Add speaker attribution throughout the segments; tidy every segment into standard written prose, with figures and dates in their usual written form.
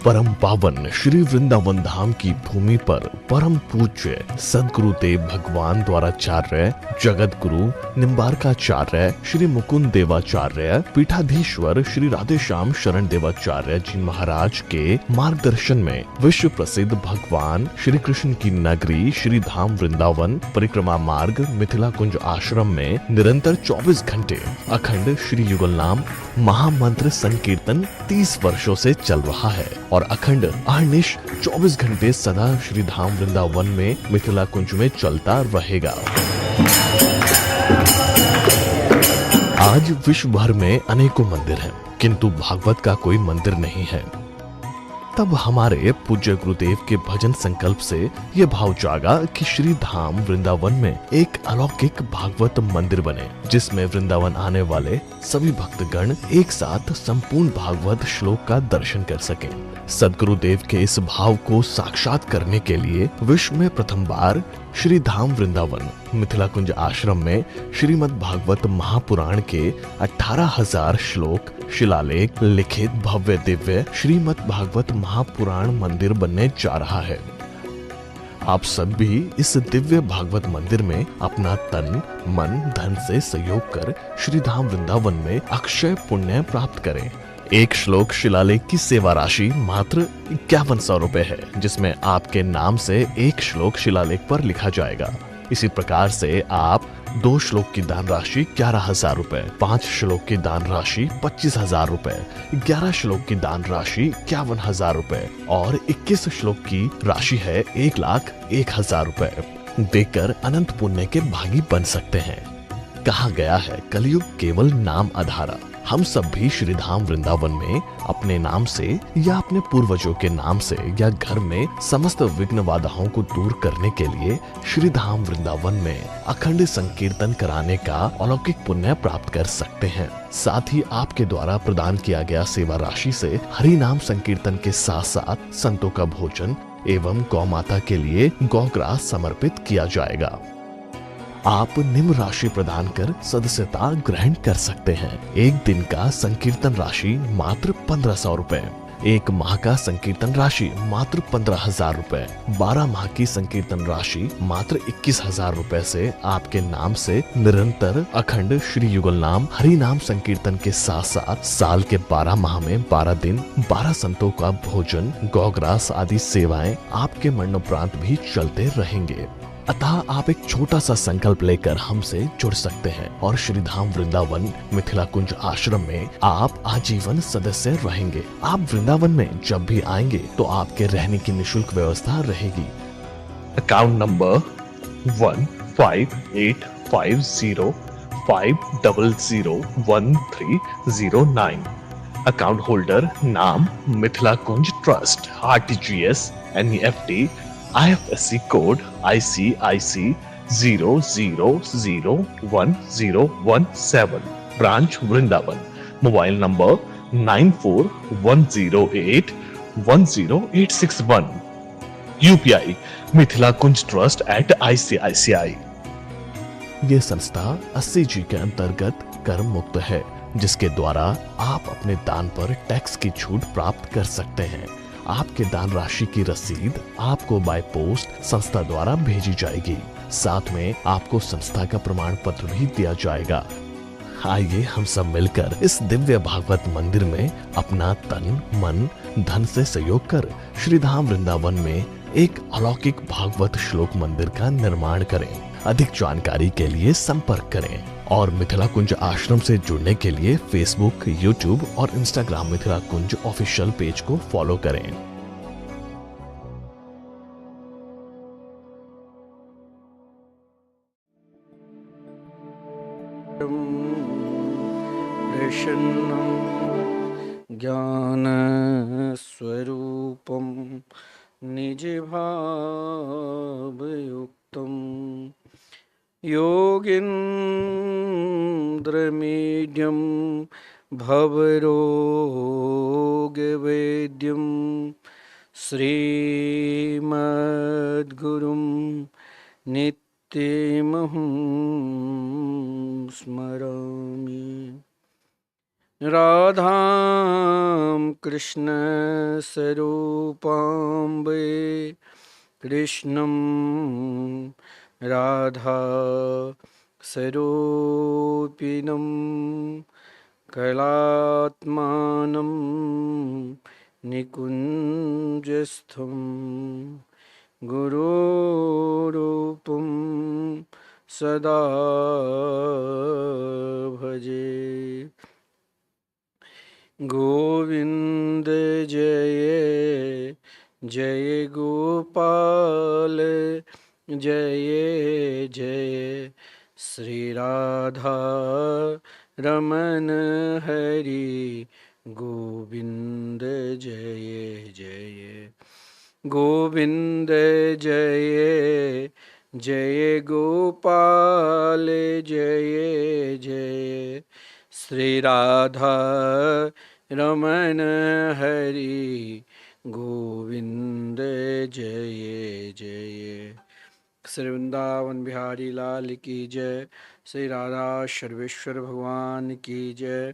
Speaker 1: परम पावन श्री वृंदावन धाम की भूमि पर परम पूज्य सदगुरुदेव भगवान द्वाराचार्य जगत गुरु निम्बारकाचार्य श्री मुकुंद देवाचार्य पीठाधीश्वर श्री राधेश्याम शरण देवाचार्य जी महाराज के मार्गदर्शन में विश्व प्रसिद्ध भगवान श्री कृष्ण की नगरी श्री धाम वृंदावन परिक्रमा मार्ग मिथिला कुंज आश्रम में निरंतर 24 घंटे अखंड श्री युगल नाम महामंत्र संकीर्तन 30 वर्षों से चल रहा है और अखंड अहर्निश 24 घंटे सदा श्री धाम वृंदावन में मिथिला कुंज में चलता रहेगा। आज विश्व भर में अनेकों मंदिर हैं, किंतु भागवत का कोई मंदिर नहीं है। तब हमारे पूज्य गुरुदेव के भजन संकल्प से यह भाव जागा कि श्री धाम वृंदावन में एक अलौकिक भागवत मंदिर बने, जिसमें वृंदावन आने वाले सभी भक्तगण एक साथ संपूर्ण भागवत श्लोक का दर्शन कर सकें। सदगुरुदेव के इस भाव को साक्षात करने के लिए विश्व में प्रथम बार श्री धाम वृंदावन मिथिला कुंज आश्रम में श्रीमद् भागवत महापुराण के 18,000 श्लोक शिलालेख लिखित भव्य दिव्य श्रीमद् भागवत महापुराण मंदिर बनने जा रहा है। आप सब भी इस दिव्य भागवत मंदिर में अपना तन मन धन से सहयोग कर श्री धाम वृंदावन में अक्षय पुण्य प्राप्त करें। एक श्लोक शिलालेख की सेवा राशि मात्र 5100 रुपए है, जिसमें आपके नाम से एक श्लोक शिलालेख पर लिखा जाएगा। इसी प्रकार से आप 2 श्लोक की दान राशि 11,000 रुपए, 5 श्लोक की दान राशि 25,000 रुपए, 11 श्लोक की दान राशि 51,000 रुपए और 21 श्लोक की राशि है 1,01,000 रुपए देकर अनंत पुण्य के भागी बन सकते हैं। कहा गया है कलयुग केवल नाम आधारा। हम सब भी श्री धाम वृंदावन में अपने नाम से या अपने पूर्वजों के नाम से या घर में समस्त विघ्न बाधाओं को दूर करने के लिए श्री धाम वृंदावन में अखंड संकीर्तन कराने का अलौकिक पुण्य प्राप्त कर सकते हैं। साथ ही आपके द्वारा प्रदान किया गया सेवा राशि से हरि नाम संकीर्तन के साथ साथ संतों का भोजन एवं गौ माता के लिए गौग्रास समर्पित किया जाएगा। आप निम्न राशि प्रदान कर सदस्यता ग्रहण कर सकते हैं। एक दिन का संकीर्तन राशि मात्र 1,500 रुपए, एक माह का संकीर्तन राशि मात्र 15,000 रुपए, 12 माह की संकीर्तन राशि मात्र 21,000 रुपए से आपके नाम से निरंतर अखंड श्री युगल नाम हरि नाम संकीर्तन के साथ साथ साल के 12 माह में 12 दिन 12 संतों का भोजन गौग्रास आदि सेवाएं आपके मरणोपरांत भी चलते रहेंगे। अतः आप एक छोटा सा संकल्प लेकर हमसे जुड़ सकते हैं और श्री धाम वृंदावन मिथिला कुंज आश्रम में आप आजीवन सदस्य रहेंगे। आप वृंदावन में जब भी आएंगे तो आपके रहने की निशुल्क व्यवस्था रहेगी।
Speaker 2: Account number 15850501309। अकाउंट होल्डर नाम Mithila Kunj trust, RTGS NEFT IFSC code ICIC 00011017, branch Vrindavan. Mobile number 9410810861। UPI Mithila Kunj trust @ICICI।
Speaker 1: ये संस्था 80G के अंतर्गत कर मुक्त है, जिसके द्वारा आप अपने दान पर टैक्स की छूट प्राप्त कर सकते हैं। आपके दान राशि की रसीद आपको बाय पोस्ट संस्था द्वारा भेजी जाएगी। साथ में आपको संस्था का प्रमाण पत्र भी दिया जाएगा। आइए हम सब मिलकर इस दिव्य भागवत मंदिर में अपना तन मन धन से सहयोग कर श्री धाम वृंदावन में एक अलौकिक भागवत श्लोक मंदिर का निर्माण करें। अधिक जानकारी के लिए संपर्क करें और मिथिला कुंज आश्रम से जुड़ने के लिए फेसबुक, यूट्यूब और इंस्टाग्राम मिथिला कुंज ऑफिशियल पेज को फॉलो करें।
Speaker 3: प्रसन्नं ज्ञान स्वरूपं निजभावयुक्तं योगीन्द्रमीड्यं भवरोगवेद्यं श्रीमद्गुरुं नित्यमहं स्मरामि। राधां कृष्णस्वरूपाम्बे कृष्णं राधा स्वरूपिणं कलात्मानं निकुञ्जस्थं गुरुरूपं सदा भजे। गोविंद जय जय गोपाल जय जय श्री राधा रमन हरि गोविंद जय जय गोविंद जय जय गोपाल जय जय श्री राधा रमन हरि गोविंद जय जय। श्री वृंदावन बिहारी लाल की जय। श्री राधा सर्वेश्वर भगवान की जय।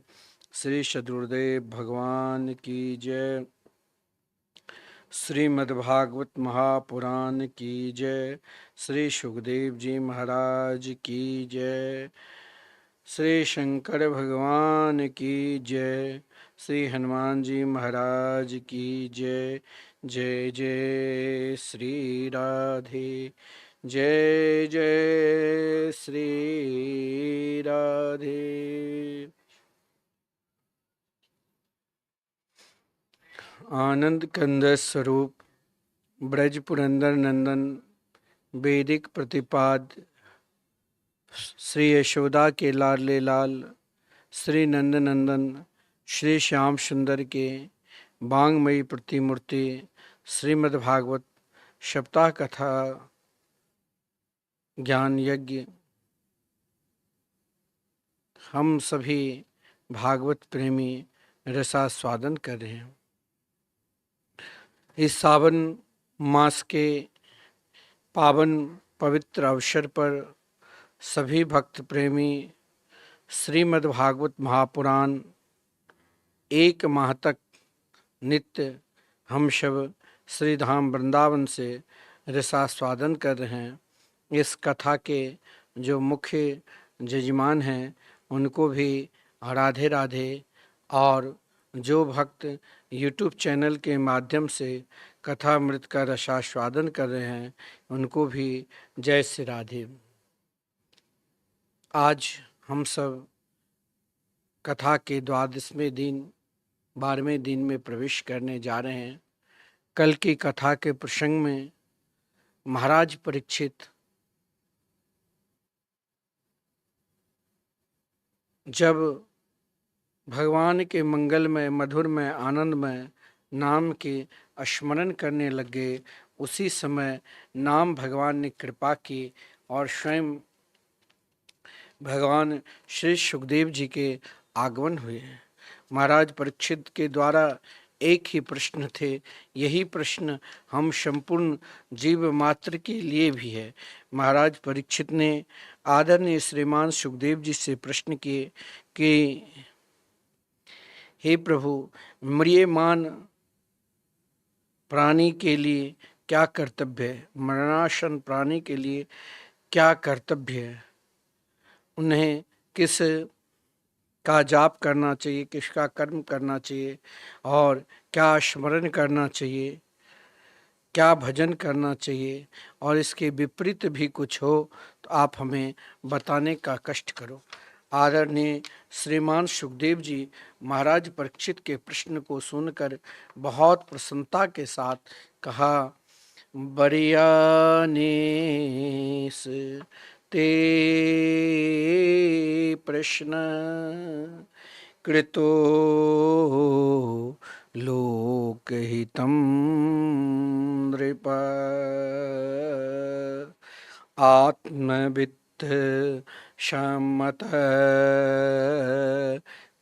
Speaker 3: श्री सदगुरुदेव भगवान की जय। श्रीमद्भागवत महापुराण की जय। श्री सुखदेव जी महाराज की जय। श्री शंकर भगवान की जय। श्री हनुमान जी महाराज की जय। जय जय श्री राधे। जय जय श्री राधे। आनंद कंद स्वरूप ब्रज पुरंदर नंदन वैदिक प्रतिपाद श्री यशोदा के लाडले लाल श्री नंद नंदन श्री श्याम सुंदर के वांगमयी प्रतिमूर्ति श्रीमद्भागवत सप्ताह कथा ज्ञान यज्ञ हम सभी भागवत प्रेमी रसास्वादन कर रहे हैं। इस सावन मास के पावन पवित्र अवसर पर सभी भक्त प्रेमी श्रीमद्भागवत महापुराण एक माह तक नित्य हम सब श्री धाम वृंदावन से रसास्वादन कर रहे हैं। इस कथा के जो मुख्य जजमान हैं उनको भी राधे राधे, और जो भक्त यूट्यूब चैनल के माध्यम से कथा अमृत का रसास्वादन कर रहे हैं उनको भी जय श्री राधे। आज हम सब कथा के 12वें दिन में प्रवेश करने जा रहे हैं। कल की कथा के प्रसंग में महाराज परीक्षित जब भगवान के मंगलमय मधुरमय आनंदमय नाम के स्मरण करने लगे, उसी समय नाम भगवान ने कृपा की और स्वयं भगवान श्री सुखदेव जी के आगमन हुए। महाराज परीक्षित के द्वारा एक ही प्रश्न थे। यही प्रश्न हम संपूर्ण जीव मात्र के लिए भी है। महाराज परीक्षित ने आदरणीय श्रीमान सुखदेव जी से प्रश्न किए कि हे प्रभु, म्रियमान प्राणी के लिए क्या कर्तव्य है, मरणासन प्राणी के लिए क्या कर्तव्य है, उन्हें किस का जाप करना चाहिए, किसका कर्म करना चाहिए और क्या स्मरण करना चाहिए, क्या भजन करना चाहिए, और इसके विपरीत भी कुछ हो तो आप हमें बताने का कष्ट करो। आदरणीय श्रीमान सुखदेव जी महाराज परीक्षित के प्रश्न को सुनकर बहुत प्रसन्नता के साथ कहा, बरियानीस ते प्रश्न कृतो लोकहितं नृप आत्मवित्त सम्मत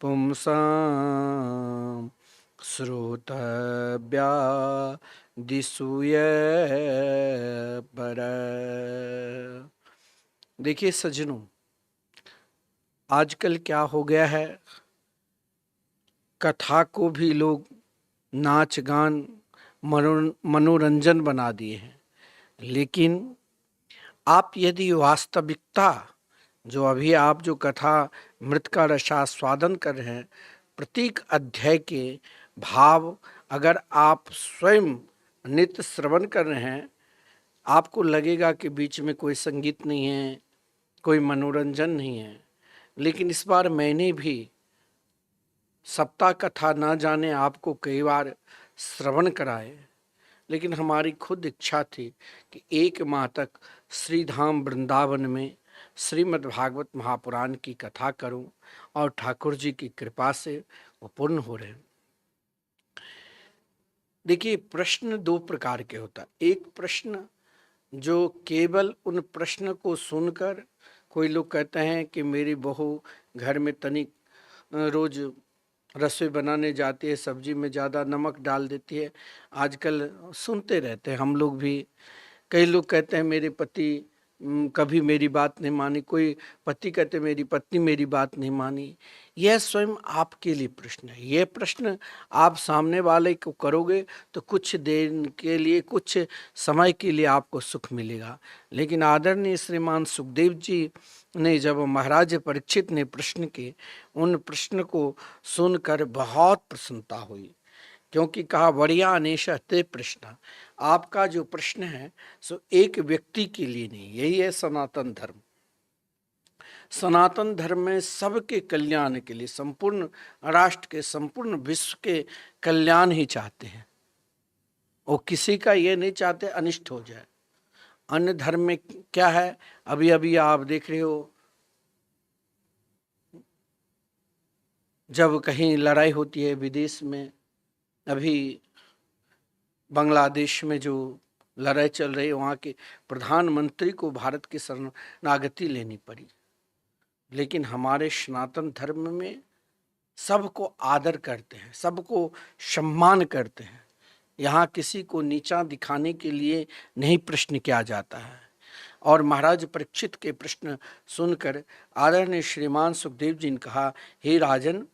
Speaker 3: पुंसां श्रोतव्या दिसूय पर। देखिए सज्जनों, आजकल क्या हो गया है, कथा को भी लोग नाच गान मनोरंजन बना दिए हैं। लेकिन आप यदि वास्तविकता जो अभी आप जो कथा मृत का रसास्वादन कर रहे हैं, प्रत्येक अध्याय के भाव अगर आप स्वयं नित्य श्रवण कर रहे हैं, आपको लगेगा कि बीच में कोई संगीत नहीं है, कोई मनोरंजन नहीं है। लेकिन इस बार मैंने भी सप्ताह कथा ना जाने आपको कई बार श्रवण कराए, लेकिन हमारी खुद इच्छा थी कि 1 माह तक श्री धाम वृंदावन में श्रीमद् भागवत महापुराण की कथा करूं और ठाकुर जी की कृपा से वो पूर्ण हो रहे। देखिए, प्रश्न 2 प्रकार के होता है। एक प्रश्न जो केवल उन प्रश्न को सुनकर, कोई लोग कहते हैं कि मेरी बहू घर में तनिक रोज रसोई बनाने जाती है, सब्जी में ज़्यादा नमक डाल देती है। आजकल सुनते रहते हैं हम लोग भी। कई लोग कहते हैं मेरे पति कभी मेरी बात नहीं मानी, कोई पति कहते मेरी पत्नी मेरी बात नहीं मानी। यह स्वयं आपके लिए प्रश्न है। यह प्रश्न आप सामने वाले को करोगे तो कुछ देर के लिए, कुछ समय के लिए आपको सुख मिलेगा। लेकिन आदरणीय श्रीमान सुखदेव जी ने जब महाराज परीक्षित ने प्रश्न किए, उन प्रश्न को सुनकर बहुत प्रसन्नता हुई, क्योंकि कहा बढ़िया अनेश ते प्रश्न। आपका जो प्रश्न है सो एक व्यक्ति के लिए नहीं, यही है सनातन धर्म। सनातन धर्म में सबके कल्याण के लिए, संपूर्ण राष्ट्र के, संपूर्ण विश्व के कल्याण ही चाहते हैं, और किसी का ये नहीं चाहते अनिष्ट हो जाए। अन्य धर्म में क्या है, अभी अभी आप देख रहे हो, जब कहीं लड़ाई होती है विदेश में, अभी बांग्लादेश में जो लड़ाई चल रही है, वहाँ के प्रधानमंत्री को भारत की शरणागति लेनी पड़ी। लेकिन हमारे सनातन धर्म में सबको आदर करते हैं, सबको सम्मान करते हैं। यहाँ किसी को नीचा दिखाने के लिए नहीं प्रश्न किया जाता है। और महाराज परीक्षित के प्रश्न सुनकर आदरणीय श्रीमान सुखदेव जी ने कहा, हे राजन,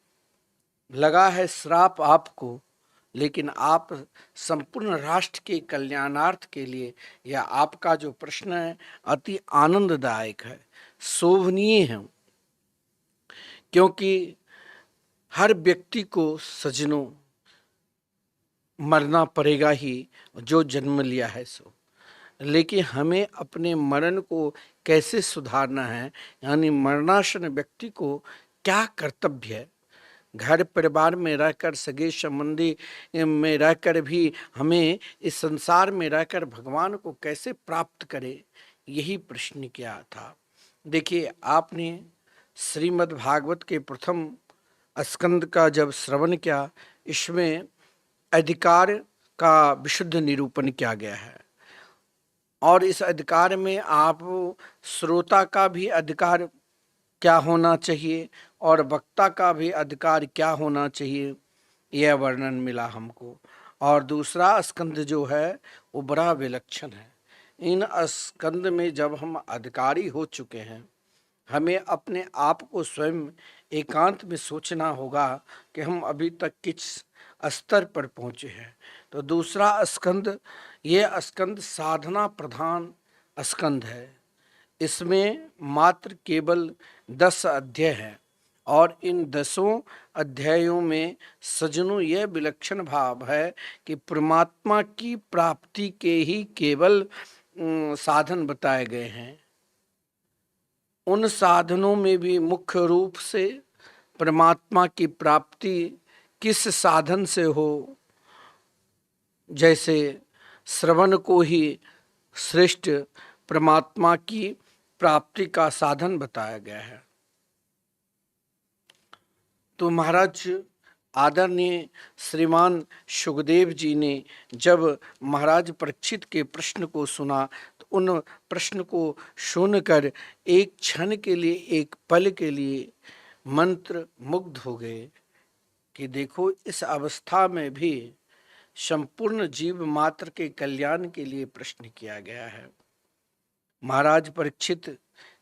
Speaker 3: लगा है श्राप आपको, लेकिन आप संपूर्ण राष्ट्र के कल्याणार्थ के लिए, यह आपका जो प्रश्न है अति आनंददायक है, शोभनीय है। क्योंकि हर व्यक्ति को सजनों मरना पड़ेगा ही, जो जन्म लिया है सो। लेकिन हमें अपने मरण को कैसे सुधारना है, यानी मरणासन व्यक्ति को क्या कर्तव्य है, घर परिवार में रहकर, सगे संबंधी में रहकर भी हमें इस संसार में रहकर भगवान को कैसे प्राप्त करें, यही प्रश्न किया था। देखिए, आपने श्रीमद् भागवत के प्रथम स्कंद का जब श्रवण किया, इसमें अधिकार का विशुद्ध निरूपण किया गया है, और इस अधिकार में आप श्रोता का भी अधिकार क्या होना चाहिए और वक्ता का भी अधिकार क्या होना चाहिए, यह वर्णन मिला हमको। और दूसरा स्कंद जो है वो बड़ा विलक्षण है। इन स्कंद में जब हम अधिकारी हो चुके हैं, हमें अपने आप को स्वयं एकांत में सोचना होगा कि हम अभी तक किस स्तर पर पहुँचे हैं। तो दूसरा स्कंद, ये स्कंद साधना प्रधान स्कंद है। इसमें मात्र केवल 10 अध्याय हैं, और इन 10 अध्यायों में सजनों यह विलक्षण भाव है कि परमात्मा की प्राप्ति के ही केवल साधन बताए गए हैं। उन साधनों में भी मुख्य रूप से परमात्मा की प्राप्ति किस साधन से हो, जैसे श्रवण को ही श्रेष्ठ परमात्मा की प्राप्ति का साधन बताया गया है। तो महाराज आदरणीय श्रीमान सुखदेव जी ने जब महाराज परीक्षित के प्रश्न को सुना, तो उन प्रश्न को सुनकर एक क्षण के लिए, एक पल के लिए मंत्र मुग्ध हो गए कि देखो, इस अवस्था में भी संपूर्ण जीव मात्र के कल्याण के लिए प्रश्न किया गया है। महाराज परीक्षित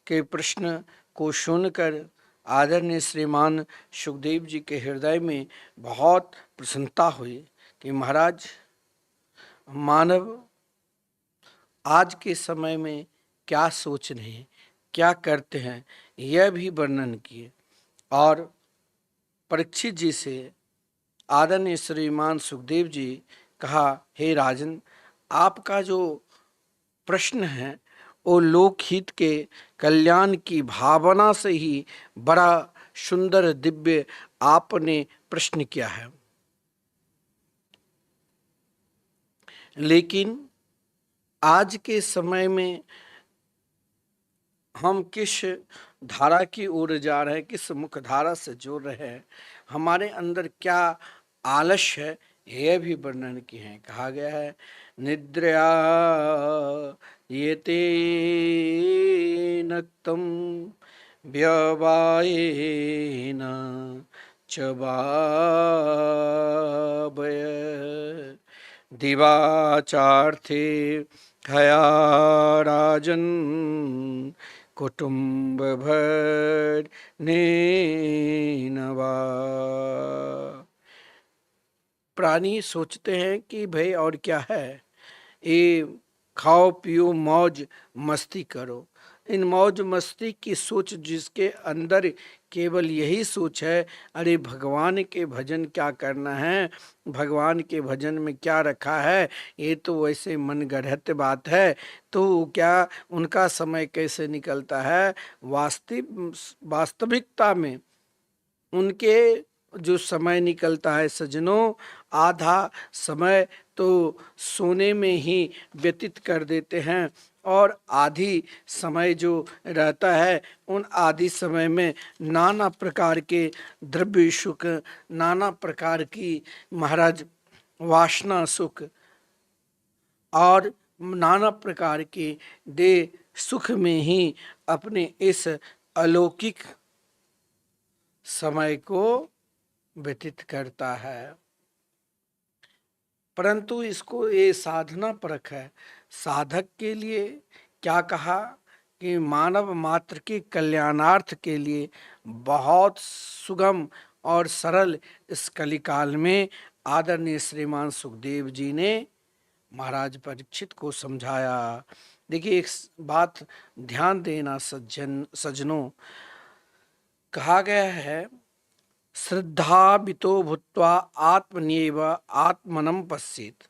Speaker 3: के प्रश्न को सुनकर आदरणीय श्रीमान सुखदेव जी के हृदय में बहुत प्रसन्नता हुई कि महाराज, मानव आज के समय में क्या सोच रहे हैं, क्या करते हैं, यह भी वर्णन किए। और परीक्षित जी से आदरणीय श्रीमान सुखदेव जी कहा, हे राजन, आपका जो प्रश्न है वो लोकहित के कल्याण की भावना से ही बड़ा सुंदर दिव्य आपने प्रश्न किया है। लेकिन आज के समय में हम किस धारा की ओर जा रहे हैं, किस मुख्य धारा से जोड़ रहे हैं, हमारे अंदर क्या आलस्य है, यह भी वर्णन किए हैं। कहा गया है, निद्रया येते नक्तम व्यवायेन च वावय दिवाचार्थे हया राजन कुटुंब भर वा। प्राणी सोचते हैं कि भाई और क्या है, ये खाओ पियो मौज मस्ती करो। इन मौज मस्ती की सोच जिसके अंदर केवल यही सोच है, अरे भगवान के भजन क्या करना है, भगवान के भजन में क्या रखा है, ये तो वैसे मनगढ़ंत बात है, तो क्या उनका समय कैसे निकलता है। वास्तविकता में उनके जो समय निकलता है सज्जनों, आधा समय तो सोने में ही व्यतीत कर देते हैं और आधी समय जो रहता है उन आधी समय में नाना प्रकार के द्रव्य सुख, नाना प्रकार की महाराज वासना सुख और नाना प्रकार के देह सुख में ही अपने इस अलौकिक समय को व्यतीत करता है। परंतु इसको ये साधना परख है। साधक के लिए क्या कहा कि मानव मात्र के कल्याणार्थ के लिए बहुत सुगम और सरल इस कलिकाल में आदरणीय श्रीमान सुखदेव जी ने महाराज परीक्षित को समझाया। देखिए, एक बात ध्यान देना सज्जनों, कहा गया है, श्रद्धावितो भूत्वा आत्मन्येव आत्मनं पश्येत्।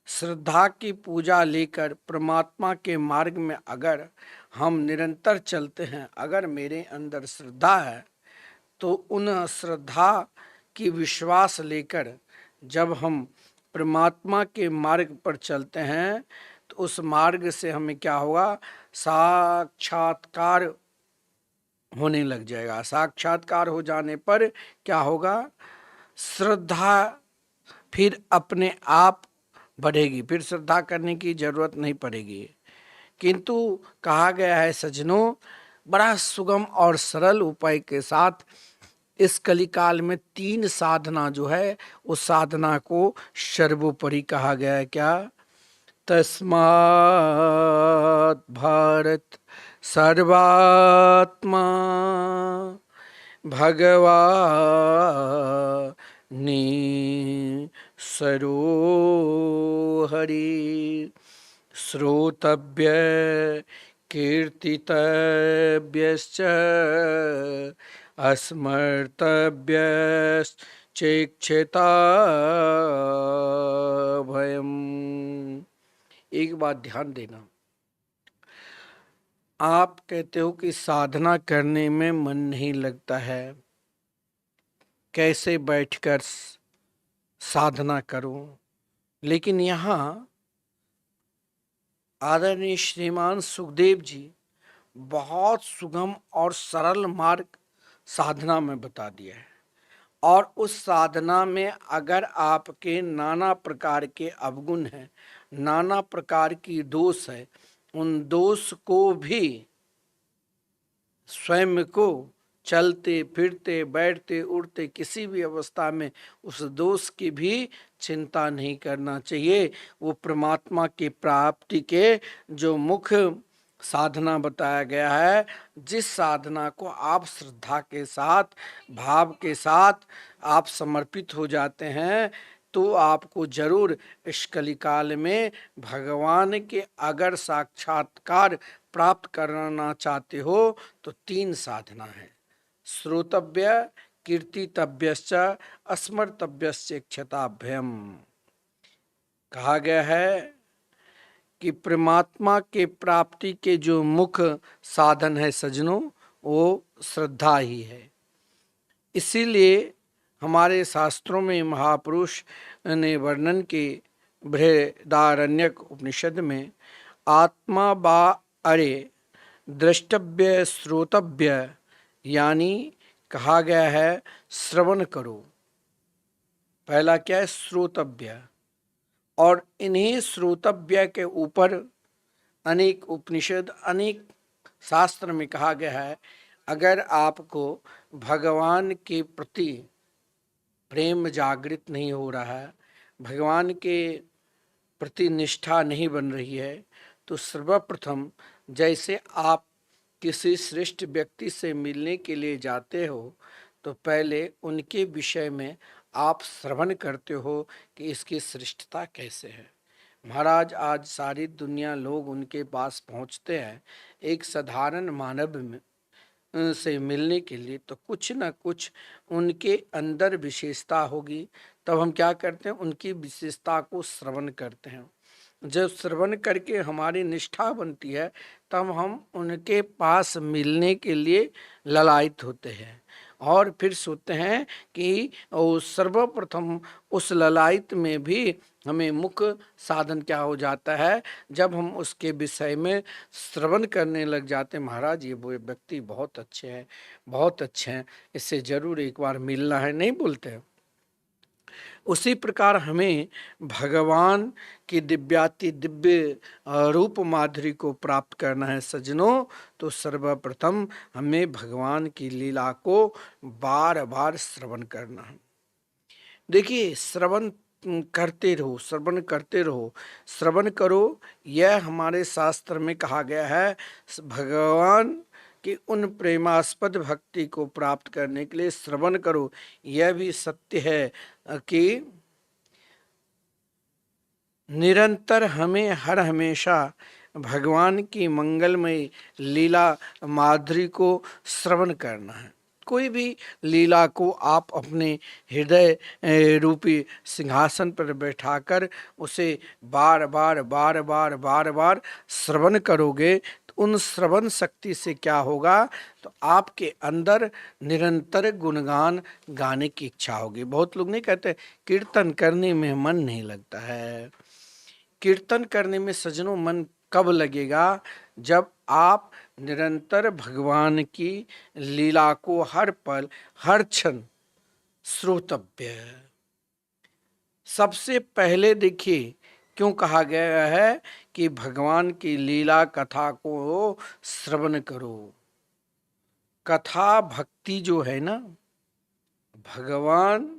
Speaker 3: श्रद्धा की पूजा लेकर परमात्मा के मार्ग में अगर हम निरंतर चलते हैं, अगर मेरे अंदर श्रद्धा है, तो उन श्रद्धा की विश्वास लेकर जब हम परमात्मा के मार्ग पर चलते हैं तो उस मार्ग से हमें क्या होगा, साक्षात्कार होने लग जाएगा। साक्षात्कार हो जाने पर क्या होगा, श्रद्धा फिर अपने आप बढ़ेगी, फिर श्रद्धा करने की जरूरत नहीं पड़ेगी। किंतु कहा गया है सज्जनों, बड़ा सुगम और सरल उपाय के साथ इस कलिकाल में 3 साधना जो है उस साधना को सर्वोपरि कहा गया है। क्या, तस्मात् भारत सर्वात्मा भगवानी सरोहरि श्रोतव्य कीर्तितव्यश्च स्मर्तव्यश्चेक्षता भयम्। एक बात ध्यान देना, आप कहते हो कि साधना करने में मन नहीं लगता है, कैसे बैठकर साधना करूं। लेकिन यहाँ आदरणीय श्रीमान सुखदेव जी बहुत सुगम और सरल मार्ग साधना में बता दिया है। और उस साधना में अगर आपके नाना प्रकार के अवगुण हैं, नाना प्रकार की दोष है, उन दोष को भी स्वयं को चलते फिरते बैठते उठते किसी भी अवस्था में उस दोष की भी चिंता नहीं करना चाहिए। वो परमात्मा की प्राप्ति के जो मुख्य साधना बताया गया है। जिस साधना को आप श्रद्धा के साथ, भाव के साथ आप समर्पित हो जाते हैं, तो आपको जरूर इस कलिकाल में भगवान के अगर साक्षात्कार प्राप्त करना चाहते हो तो 3 साधना है। श्रोतव्य, कीर्तितव्यश्च, स्मर्तव्यश्च क्षताभ्यम। कहा गया है कि परमात्मा के प्राप्ति के जो मुख्य साधन है सज्जनों, वो श्रद्धा ही है। इसीलिए हमारे शास्त्रों में महापुरुष ने वर्णन के बृहदारण्यक उपनिषद में आत्मा बा अरे द्रष्टव्य श्रोतव्य, यानी कहा गया है श्रवण करो। पहला क्या है? श्रोतव्य। और इन्हीं श्रोतव्य के ऊपर अनेक उपनिषद, अनेक शास्त्र में कहा गया है, अगर आपको भगवान के प्रति प्रेम जागृत नहीं हो रहा है, भगवान के प्रति निष्ठा नहीं बन रही है, तो सर्वप्रथम जैसे आप किसी श्रेष्ठ व्यक्ति से मिलने के लिए जाते हो, तो पहले उनके विषय में आप श्रवण करते हो कि इसकी श्रेष्ठता कैसे है। महाराज, आज सारी दुनिया लोग उनके पास पहुंचते हैं एक साधारण मानव में से मिलने के लिए, तो कुछ न कुछ उनके अंदर विशेषता होगी। तब हम क्या करते हैं? उनकी विशेषता को श्रवण करते हैं। जब श्रवण करके हमारी निष्ठा बनती है, तब हम उनके पास मिलने के लिए ललायित होते हैं और फिर सोचते हैं कि सर्वप्रथम उस ललायित में भी हमें मुख्य साधन क्या हो जाता है, जब हम उसके विषय में श्रवण करने लग जाते हैं, महाराज ये वो व्यक्ति बहुत अच्छे हैं, बहुत अच्छे हैं, इससे जरूर एक बार मिलना है, नहीं बोलते हैं। उसी प्रकार हमें भगवान की दिव्याति दिव्य रूप माधुरी को प्राप्त करना है सज्जनों, तो सर्वप्रथम हमें भगवान की लीला को बार बार श्रवण करना है। देखिए, श्रवण करते रहो, श्रवण करते रहो, श्रवण करो। यह हमारे शास्त्र में कहा गया है। भगवान कि उन प्रेमास्पद भक्ति को प्राप्त करने के लिए श्रवण करो। यह भी सत्य है कि निरंतर हमें हर हमेशा भगवान की मंगलमय लीला माधुरी को श्रवण करना है। कोई भी लीला को आप अपने हृदय रूपी सिंहासन पर बैठाकर उसे बार बार बार बार बार बार श्रवण करोगे, तो उन श्रवण शक्ति से क्या होगा, तो आपके अंदर निरंतर गुणगान गाने की इच्छा होगी। बहुत लोग नहीं कहते कीर्तन करने में मन नहीं लगता है। कीर्तन करने में सज्जनों मन कब लगेगा? जब आप निरंतर भगवान की लीला को हर पल हर क्षण श्रोतव्य। सबसे पहले देखिए क्यों कहा गया है कि भगवान की लीला कथा को श्रवण करो। कथा भक्ति जो है ना, भगवान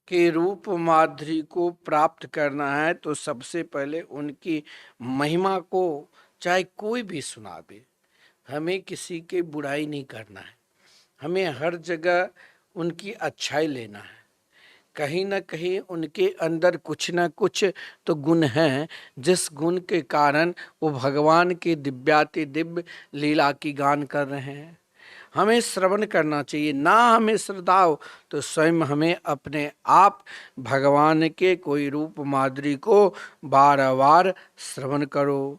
Speaker 3: के रूप माधुरी को प्राप्त करना है, तो सबसे पहले उनकी महिमा को चाहे कोई भी सुनावे, हमें किसी की बुराई नहीं करना है, हमें हर जगह उनकी अच्छाई लेना है। कहीं न कहीं उनके अंदर कुछ न कुछ तो गुण हैं, जिस गुण के कारण वो भगवान की दिव्याति दिव्य लीला की गान कर रहे हैं। हमें श्रवण करना चाहिए। ना हमें श्रद्धा हो तो स्वयं हमें अपने आप भगवान के कोई रूप माधुरी को बार बार श्रवण करो।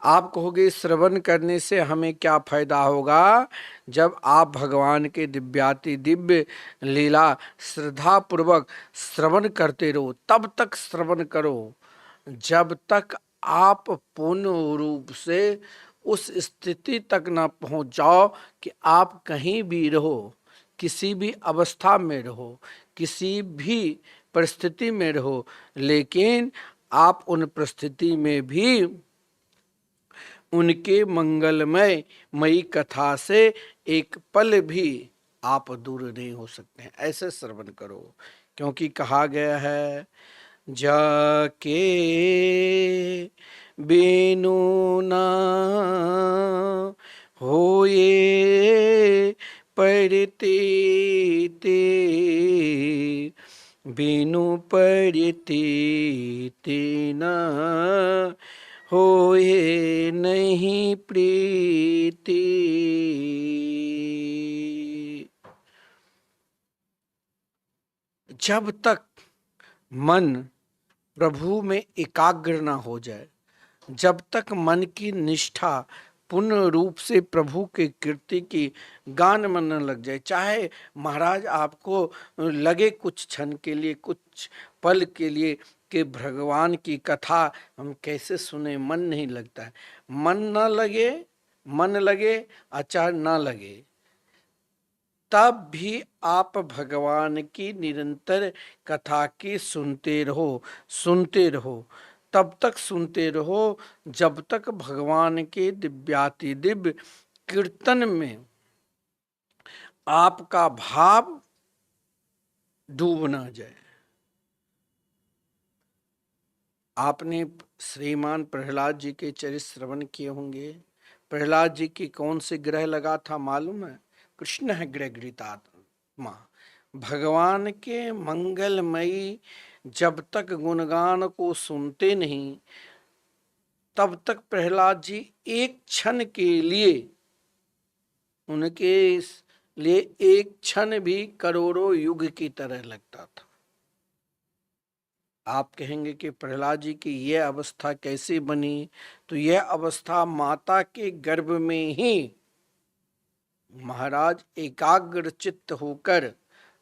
Speaker 3: आप कहोगे श्रवण करने से हमें क्या फायदा होगा? जब आप भगवान के दिव्याति दिव्य लीला श्रद्धा पूर्वक श्रवण करते रहो, तब तक श्रवण करो जब तक आप पूर्ण रूप से उस स्थिति तक न पहुंच जाओ कि आप कहीं भी रहो, किसी भी अवस्था में रहो, किसी भी परिस्थिति में रहो, लेकिन आप उन परिस्थिति में भी उनके मंगलमय मई कथा से एक पल भी आप दूर नहीं हो सकते हैं। ऐसे श्रवण करो, क्योंकि कहा गया है जाके बिनु ना होए परितीति, बिनु परितीति न होए नहीं प्रीति। जब तक मन प्रभु में एकाग्र ना हो जाए, जब तक मन की निष्ठा पूर्ण रूप से प्रभु के कीर्ति की गान मन न लग जाए, चाहे महाराज आपको लगे कुछ क्षण के लिए, कुछ पल के लिए कि भगवान की कथा हम कैसे सुने, मन नहीं लगता है। मन न लगे, मन लगे आचार न लगे, तब भी आप भगवान की निरंतर कथा की सुनते रहो, सुनते रहो। तब तक सुनते रहो जब तक भगवान के दिव्याति दिव्य कीर्तन में आपका भाव डूब ना जाए। आपने श्रीमान प्रहलाद जी के चरित्र श्रवण किए होंगे। प्रहलाद जी की कौन से ग्रह लगा था मालूम है? कृष्ण है ग्रह गृहीतात्मा। भगवान के मंगलमयी जब तक गुणगान को सुनते नहीं, तब तक प्रहलाद जी एक क्षण के लिए, उनके लिए एक क्षण भी करोड़ों युग की तरह लगता था। आप कहेंगे कि प्रहलाद जी की यह अवस्था कैसे बनी? तो यह अवस्था माता के गर्भ में ही महाराज एकाग्र चित्त होकर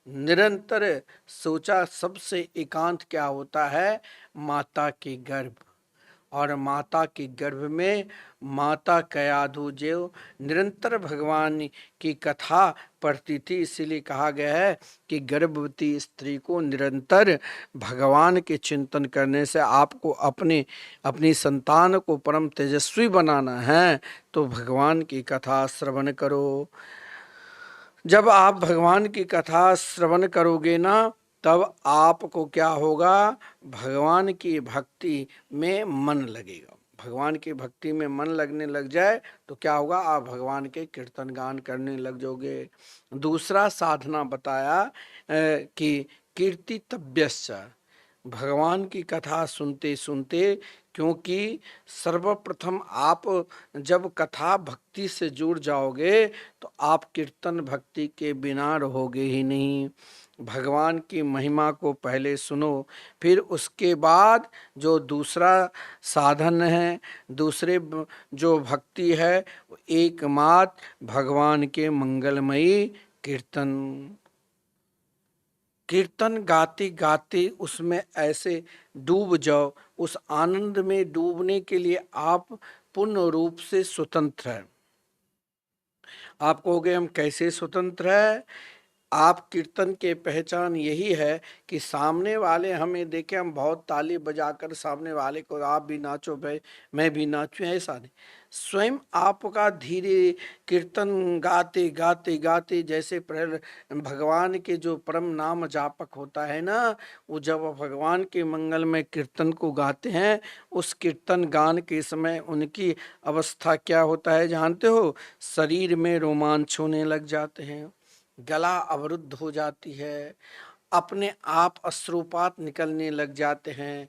Speaker 3: निरंतर सोचा। सबसे एकांत क्या होता है? माता के गर्भ। और माता के गर्भ में माता कयाधु जो निरंतर भगवान की कथा पढ़ती थी, इसीलिए कहा गया है कि गर्भवती स्त्री को निरंतर भगवान के चिंतन करने से आपको अपनी संतान को परम तेजस्वी बनाना है, तो भगवान की कथा श्रवण करो। जब आप भगवान की कथा श्रवण करोगे ना, तब आपको क्या होगा? भगवान की भक्ति में मन लगेगा। भगवान की भक्ति में मन लगने लग जाए तो क्या होगा? आप भगवान के कीर्तन गान करने लग जाओगे। दूसरा साधना बताया कि कीर्तितव्यस्य, भगवान की कथा सुनते सुनते, क्योंकि सर्वप्रथम आप जब कथा भक्ति से जुड़ जाओगे तो आप कीर्तन भक्ति के बिना रहोगे ही नहीं। भगवान की महिमा को पहले सुनो, फिर उसके बाद जो दूसरा साधन है, दूसरे जो भक्ति है, एकमात्र भगवान के मंगलमयी कीर्तन। कीर्तन गाते गाते उसमें ऐसे डूब जाओ। उस आनंद में डूबने के लिए आप पूर्ण रूप से स्वतंत्र हैं। आप कहोगे हम कैसे स्वतंत्र हैं? आप कीर्तन के पहचान यही है कि सामने वाले हमें देखे, हम बहुत ताली बजाकर सामने वाले को आप भी नाचो भाई मैं भी नाचूं, ऐसा नहीं। स्वयं आपका धीरे कीर्तन गाते गाते गाते, जैसे भगवान के जो परम नाम जापक होता है ना, वो जब भगवान के मंगल में कीर्तन को गाते हैं, उस कीर्तन गान के समय उनकी अवस्था क्या होता है जानते हो? शरीर में रोमांच होने लग जाते हैं, गला अवरुद्ध हो जाती है, अपने आप अश्रुपात निकलने लग जाते हैं।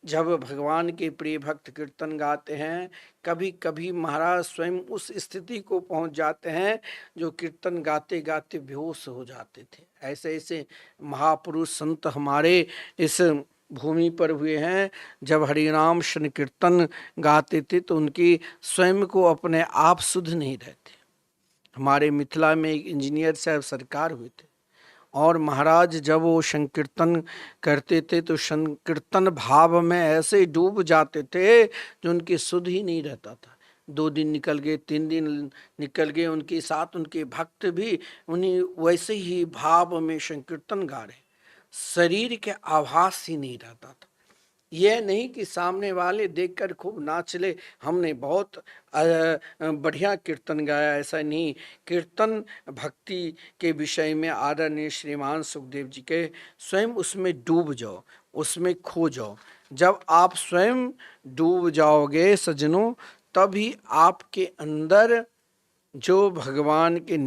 Speaker 3: जब भगवान के प्रिय भक्त कीर्तन गाते हैं, कभी कभी महाराज स्वयं उस स्थिति को पहुंच जाते हैं जो कीर्तन गाते गाते बेहोश हो जाते थे। ऐसे ऐसे महापुरुष संत हमारे इस भूमि पर हुए हैं। जब हरिनाम संकीर्तन गाते थे तो उनकी स्वयं को अपने आप शुद्ध नहीं रहते। हमारे मिथिला में एक इंजीनियर साहब सरकार हुए थे, और महाराज जब वो संकीर्तन करते थे तो संकीर्तन भाव में ऐसे डूब जाते थे जो उनकी सुध ही नहीं रहता था। 2 दिन निकल गए, 3 दिन निकल गए, उनके साथ उनके भक्त भी उन्हीं वैसे ही भाव में संकीर्तन गा रहे, शरीर के आभास ही नहीं रहता था। यह नहीं कि सामने वाले देखकर खूब नाच ले, हमने बहुत बढ़िया कीर्तन गाया, ऐसा नहीं। कीर्तन भक्ति के विषय में आदरणीय श्रीमान सुखदेव जी के स्वयं उसमें डूब जाओ, उसमें खो जाओ। जब आप स्वयं डूब जाओगे सज्जनों, तभी आपके अंदर जो भगवान के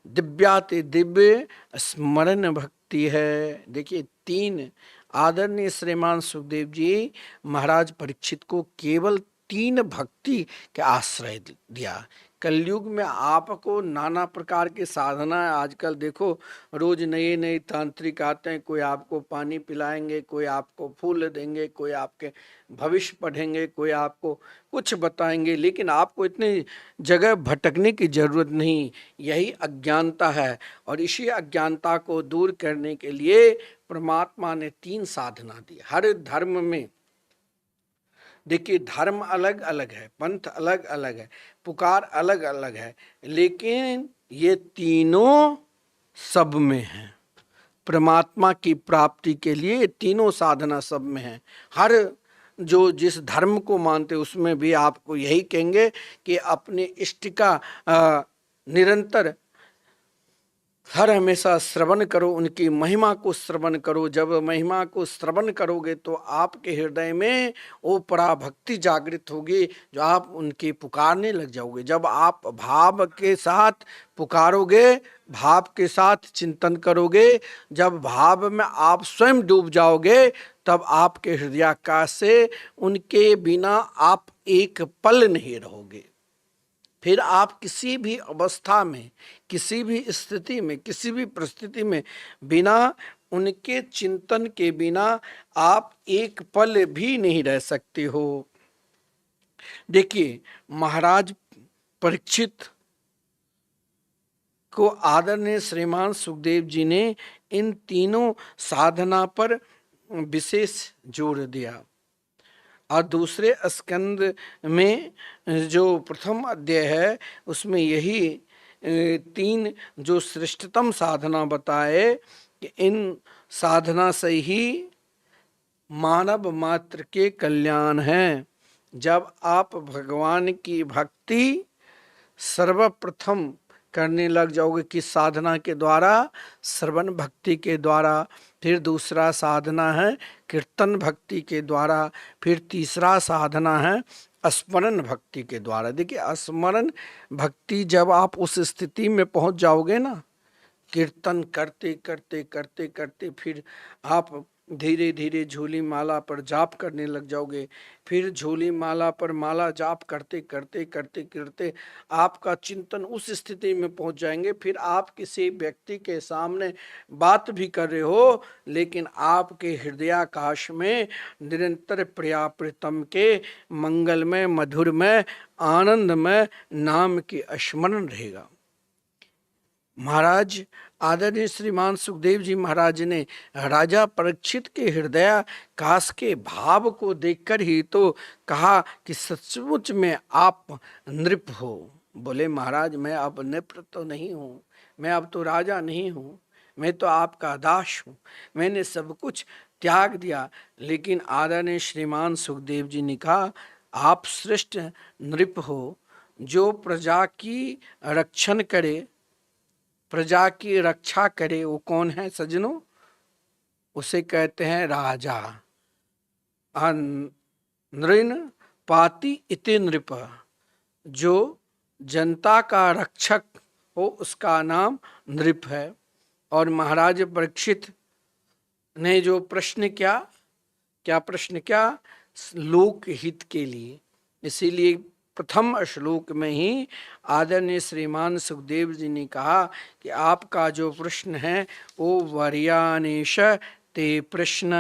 Speaker 3: दिव्याति दिव्य स्मरण भक्ति है। देखिए, 3 आदरणीय श्रीमान सुखदेव जी महाराज परीक्षित को केवल 3 भक्ति के आश्रय दिया। कलयुग में आपको नाना प्रकार के साधना है। आजकल देखो, रोज नए नए तांत्रिक आते हैं, कोई आपको पानी पिलाएंगे, कोई आपको फूल देंगे, कोई आपके भविष्य पढ़ेंगे, कोई आपको कुछ बताएंगे, लेकिन आपको इतनी जगह भटकने की जरूरत नहीं। यही अज्ञानता है, और इसी अज्ञानता को दूर करने के लिए परमात्मा ने 3 साधना दी। हर धर्म में देखिए, धर्म अलग अलग है, पंथ अलग अलग है, पुकार अलग अलग है, लेकिन ये तीनों सब में है। परमात्मा की प्राप्ति के लिए ये तीनों साधना सब में है। हर जो जिस धर्म को मानते उसमें भी आपको यही कहेंगे कि अपने इष्ट का निरंतर हर हमेशा श्रवण करो, उनकी महिमा को श्रवण करो। जब महिमा को श्रवण करोगे तो आपके हृदय में वो पराभक्ति जागृत होगी, जो आप उनके पुकारने लग जाओगे। जब आप भाव के साथ पुकारोगे, भाव के साथ चिंतन करोगे, जब भाव में आप स्वयं डूब जाओगे, तब आपके हृदयाकाश से उनके बिना आप एक पल नहीं रहोगे। फिर आप किसी भी अवस्था में, किसी भी स्थिति में, किसी भी परिस्थिति में बिना उनके चिंतन के बिना आप एक पल भी नहीं रह सकते हो। देखिए, महाराज परीक्षित को आदरणीय श्रीमान सुखदेव जी ने इन तीनों साधना पर विशेष जोर दिया। और दूसरे स्कंद में जो प्रथम अध्याय है, उसमें यही 3 जो श्रेष्ठतम साधना बताए कि इन साधना से ही मानव मात्र के कल्याण है। जब आप भगवान की भक्ति सर्वप्रथम करने लग जाओगे, किस साधना के द्वारा? श्रवण भक्ति के द्वारा। फिर दूसरा साधना है कीर्तन भक्ति के द्वारा। फिर तीसरा साधना है स्मरण भक्ति के द्वारा। देखिए, स्मरण भक्ति जब आप उस स्थिति में पहुंच जाओगे ना, कीर्तन करते करते करते करते फिर आप धीरे धीरे झोली माला पर जाप करने लग जाओगे। फिर झोली माला पर माला जाप करते करते करते करते आपका चिंतन उस स्थिति में पहुंच जाएंगे। फिर आप किसी व्यक्ति के सामने बात भी कर रहे हो, लेकिन आपके हृदयाकाश में निरंतर प्रिया प्रीतम के मंगलमय मधुरमय आनंदमय नाम की स्मरण रहेगा। महाराज आदरणीय श्रीमान सुखदेव जी महाराज ने राजा परीक्षित के हृदय काश के भाव को देखकर ही तो कहा कि सचमुच में आप नृप हो। बोले, महाराज मैं अब नृप तो नहीं हूँ, मैं अब तो राजा नहीं हूँ, मैं तो आपका दास हूँ, मैंने सब कुछ त्याग दिया। लेकिन आदरणीय श्रीमान सुखदेव जी ने कहा, आप श्रेष्ठ नृप हो, जो प्रजा की रक्षण करे, प्रजा की रक्षा करे। वो कौन है सज्जनों? उसे कहते हैं राजा। नृण पाति इति नृप, जो जनता का रक्षक हो उसका नाम नृप है। और महाराज परीक्षित ने जो प्रश्न क्या प्रश्न किया? लोक हित के लिए। इसीलिए प्रथम श्लोक में ही आदरणीय श्रीमान सुखदेव जी ने कहा कि आपका जो प्रश्न है वो वर्यानेश ते प्रश्न।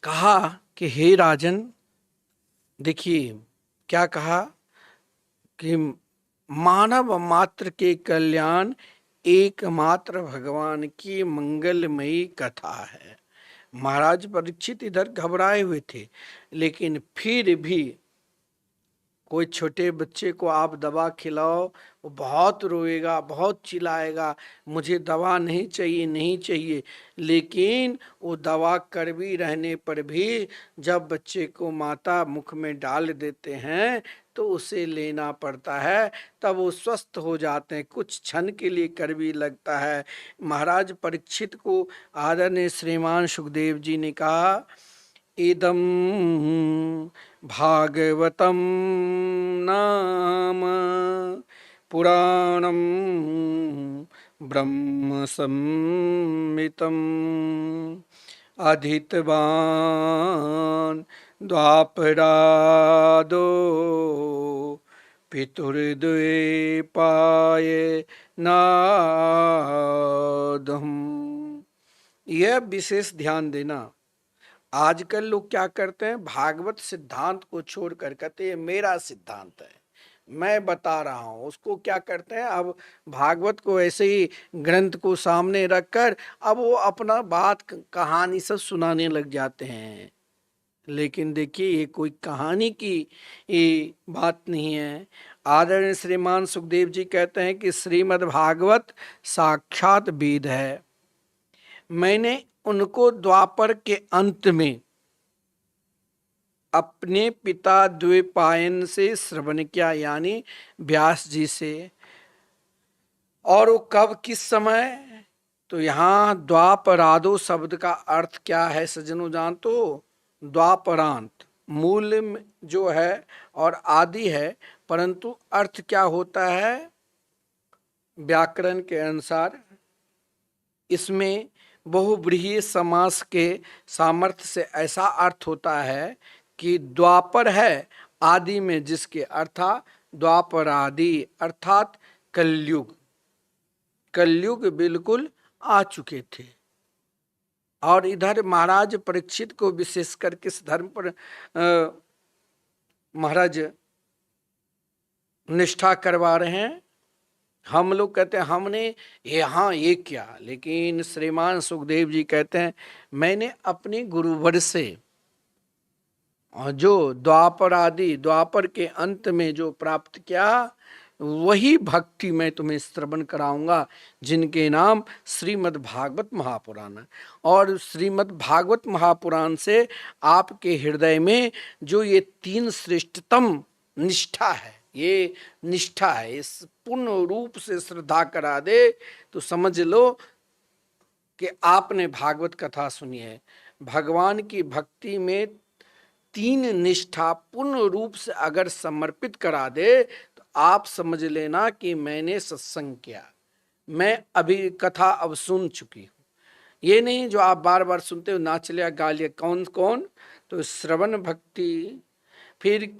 Speaker 3: कहा कि हे राजन, देखिए क्या कहा कि मानव मात्र के कल्याण एकमात्र भगवान की मंगलमयी कथा है। महाराज परीक्षित इधर घबराए हुए थे, लेकिन फिर भी कोई छोटे बच्चे को आप दवा खिलाओ, वो बहुत रोएगा, बहुत चिल्लाएगा, मुझे दवा नहीं चाहिए नहीं चाहिए। लेकिन वो दवा कड़वी रहने पर भी जब बच्चे को माता मुख में डाल देते हैं, तो उसे लेना पड़ता है, तब वो स्वस्थ हो जाते हैं। कुछ क्षण के लिए कड़वी लगता है। महाराज परीक्षित को आदरणीय श्रीमान सुखदेव जी ने कहा, इदं भागवतं नाम पुराणं ब्रह्म संहितं अधीतवान् द्वापरादो पितुर्द्वैपाय नादम्। यह विशेष ध्यान देना। आजकल लोग क्या करते हैं, भागवत सिद्धांत को छोड़कर कहते हैं मेरा सिद्धांत है, मैं बता रहा हूं। उसको क्या करते हैं, अब भागवत को ऐसे ही ग्रंथ को सामने रखकर अब वो अपना बात कहानी सब सुनाने लग जाते हैं। लेकिन देखिए, ये कोई कहानी की ये बात नहीं है। आदरणीय श्रीमान सुखदेव जी कहते हैं कि श्रीमद् भागवत साक्षात वेद है। मैंने उनको द्वापर के अंत में अपने पिता द्वैपायन से श्रवण किया, यानी व्यास जी से। और वो कब, किस समय? तो यहाँ द्वापरादो शब्द का अर्थ क्या है सज्जनों, जान तो? द्वापरांत मूल जो है और आदि है, परंतु अर्थ क्या होता है? व्याकरण के अनुसार इसमें बहुव्रीहि समास के सामर्थ्य से ऐसा अर्थ होता है कि द्वापर है आदि में, जिसके अर्थात द्वापर आदि अर्थात कलयुग। कलयुग बिल्कुल आ चुके थे। और इधर महाराज परीक्षित को विशेषकर किस धर्म पर महाराज निष्ठा करवा रहे हैं? हम लोग कहते हैं हमने यहाँ ये क्या, लेकिन श्रीमान सुखदेव जी कहते हैं मैंने अपने गुरुवर से जो द्वापर आदि द्वापर के अंत में जो प्राप्त किया, वही भक्ति मैं तुम्हें श्रवण कराऊंगा, जिनके नाम श्रीमद् भागवत महापुराण है। और श्रीमद् भागवत महापुराण से आपके हृदय में जो ये तीन श्रेष्ठतम निष्ठा है, ये निष्ठा है, इस पूर्ण रूप से श्रद्धा करा दे तो समझ लो कि आपने भागवत कथा सुनी है। भगवान की भक्ति में तीन निष्ठा पूर्ण रूप से अगर समर्पित करा दे तो आप समझ लेना कि मैंने सत्संग किया, मैं अभी कथा अब सुन चुकी हूँ। ये नहीं जो आप बार बार सुनते हो, नाच लिया गा लिया, कौन कौन? तो श्रवण भक्ति, फिर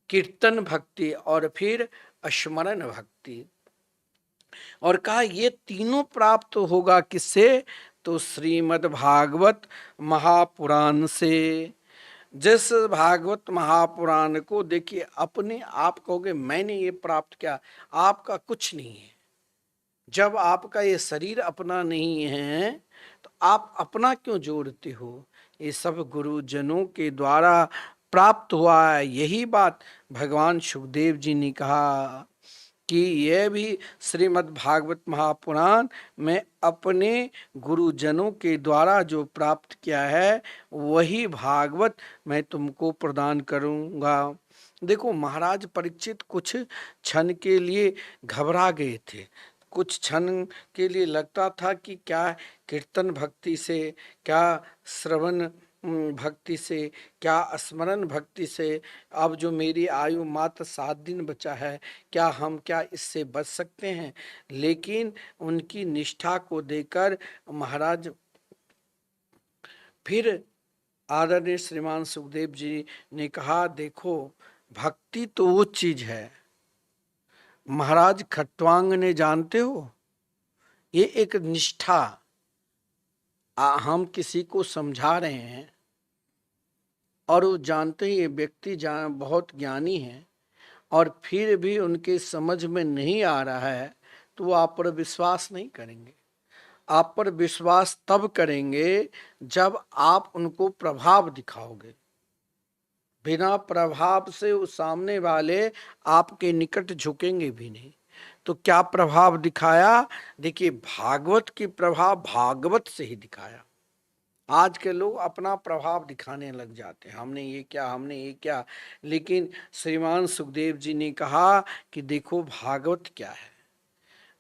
Speaker 3: कीर्तन भक्ति और फिर स्मरण भक्ति। और कहा ये तीनों प्राप्त होगा किससे? तो श्रीमद् भागवत महापुराण से। जिस भागवत महापुराण को देखिए, अपने आप कहोगे मैंने ये प्राप्त किया, आपका कुछ नहीं है। जब आपका ये शरीर अपना नहीं है तो आप अपना क्यों जोड़ते हो? ये सब गुरुजनों के द्वारा प्राप्त हुआ है। यही बात भगवान सुखदेव जी ने कहा कि यह भी श्रीमद् भागवत महापुराण में अपने गुरुजनों के द्वारा जो प्राप्त किया है, वही भागवत मैं तुमको प्रदान करूंगा। देखो, महाराज परीक्षित कुछ क्षण के लिए घबरा गए थे। कुछ क्षण के लिए लगता था कि क्या कीर्तन भक्ति से, क्या श्रवण भक्ति से, क्या स्मरण भक्ति से, अब जो मेरी आयु मात्र 7 दिन बचा है, क्या इससे बच सकते हैं? लेकिन उनकी निष्ठा को देखकर महाराज फिर आदरणीय श्रीमान सुखदेव जी ने कहा, देखो भक्ति तो वो चीज है महाराज खट्वांग ने, जानते हो, ये एक निष्ठा। हम किसी को समझा रहे हैं और वो जानते ही ये व्यक्ति बहुत ज्ञानी है और फिर भी उनके समझ में नहीं आ रहा है, तो वो आप पर विश्वास नहीं करेंगे। आप पर विश्वास तब करेंगे जब आप उनको प्रभाव दिखाओगे। बिना प्रभाव से वो सामने वाले आपके निकट झुकेंगे भी नहीं। तो क्या प्रभाव दिखाया? देखिए, भागवत की प्रभाव भागवत से ही दिखाया। आज के लोग अपना प्रभाव दिखाने लग जाते हैं, हमने ये क्या, हमने ये क्या। लेकिन श्रीमान सुखदेव जी ने कहा कि देखो भागवत क्या है।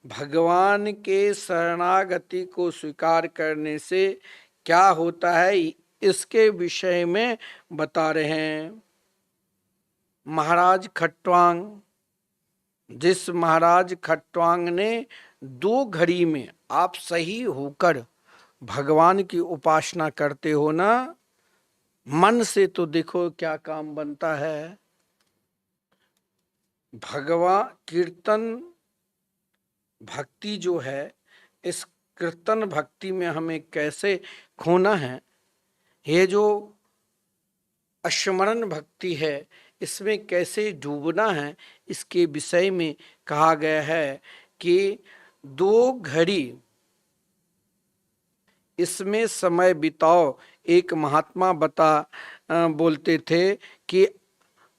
Speaker 3: भगवान के शरणागति को स्वीकार करने से क्या होता है, इसके विषय में बता रहे हैं महाराज खट्वांग। जिस महाराज खट्वांग ने 2 घड़ी में आप सही होकर भगवान की उपासना करते हो ना, मन से तो देखो क्या काम बनता है। भगवान कीर्तन भक्ति जो है, इस कीर्तन भक्ति में हमें कैसे खोना है, ये जो स्मरण भक्ति है इसमें कैसे डूबना है, इसके विषय में कहा गया है कि 2 घड़ी इसमें समय बिताओ। एक महात्मा बोलते थे कि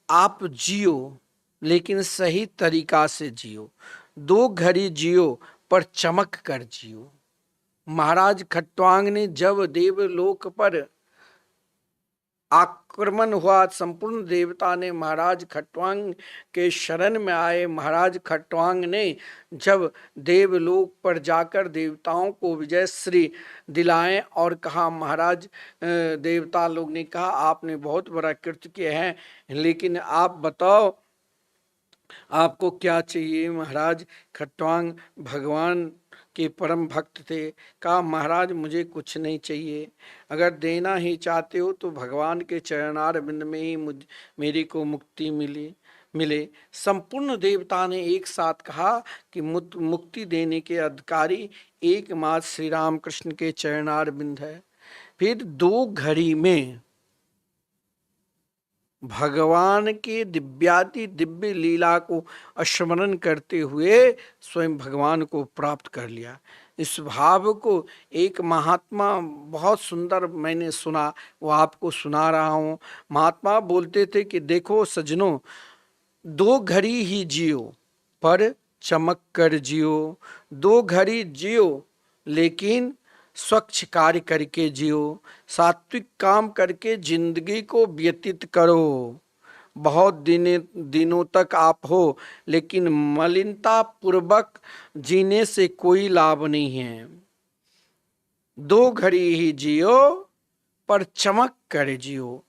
Speaker 3: आप जियो लेकिन सही तरीका से जियो, 2 घड़ी जियो पर चमक कर जियो। महाराज खट्वांग ने जब देवलोक पर आक्रमण हुआ, संपूर्ण देवता ने महाराज खट्वांग के शरण में आए। महाराज खट्वांग ने जब देवलोक पर जाकर देवताओं को विजयश्री दिलाएं और कहा, महाराज देवता लोग ने कहा आपने बहुत बड़ा कृत्य किया है, लेकिन आप बताओ आपको क्या चाहिए। महाराज खट्वांग भगवान के परम भक्त थे। कहा महाराज मुझे कुछ नहीं चाहिए, अगर देना ही चाहते हो तो भगवान के चरणार बिंद में ही मेरी को मुक्ति मिले। संपूर्ण देवता ने एक साथ कहा कि मुक्ति देने के अधिकारी एकमात्र श्री राम कृष्ण के चरणार बिंद है। फिर 2 घड़ी में भगवान के दिव्य लीला को स्मरण करते हुए स्वयं भगवान को प्राप्त कर लिया। इस भाव को एक महात्मा बहुत सुंदर मैंने सुना, वो आपको सुना रहा हूँ। महात्मा बोलते थे कि देखो सज्जनों, 2 घड़ी ही जियो पर चमक कर जियो, 2 घड़ी जियो लेकिन स्वच्छ कार्य करके जियो, सात्विक काम करके जिंदगी को व्यतीत करो। बहुत दिनों तक आप हो, लेकिन मलिनता पूर्वक जीने से कोई लाभ नहीं है। 2 घड़ी ही जियो पर चमक कर जियो।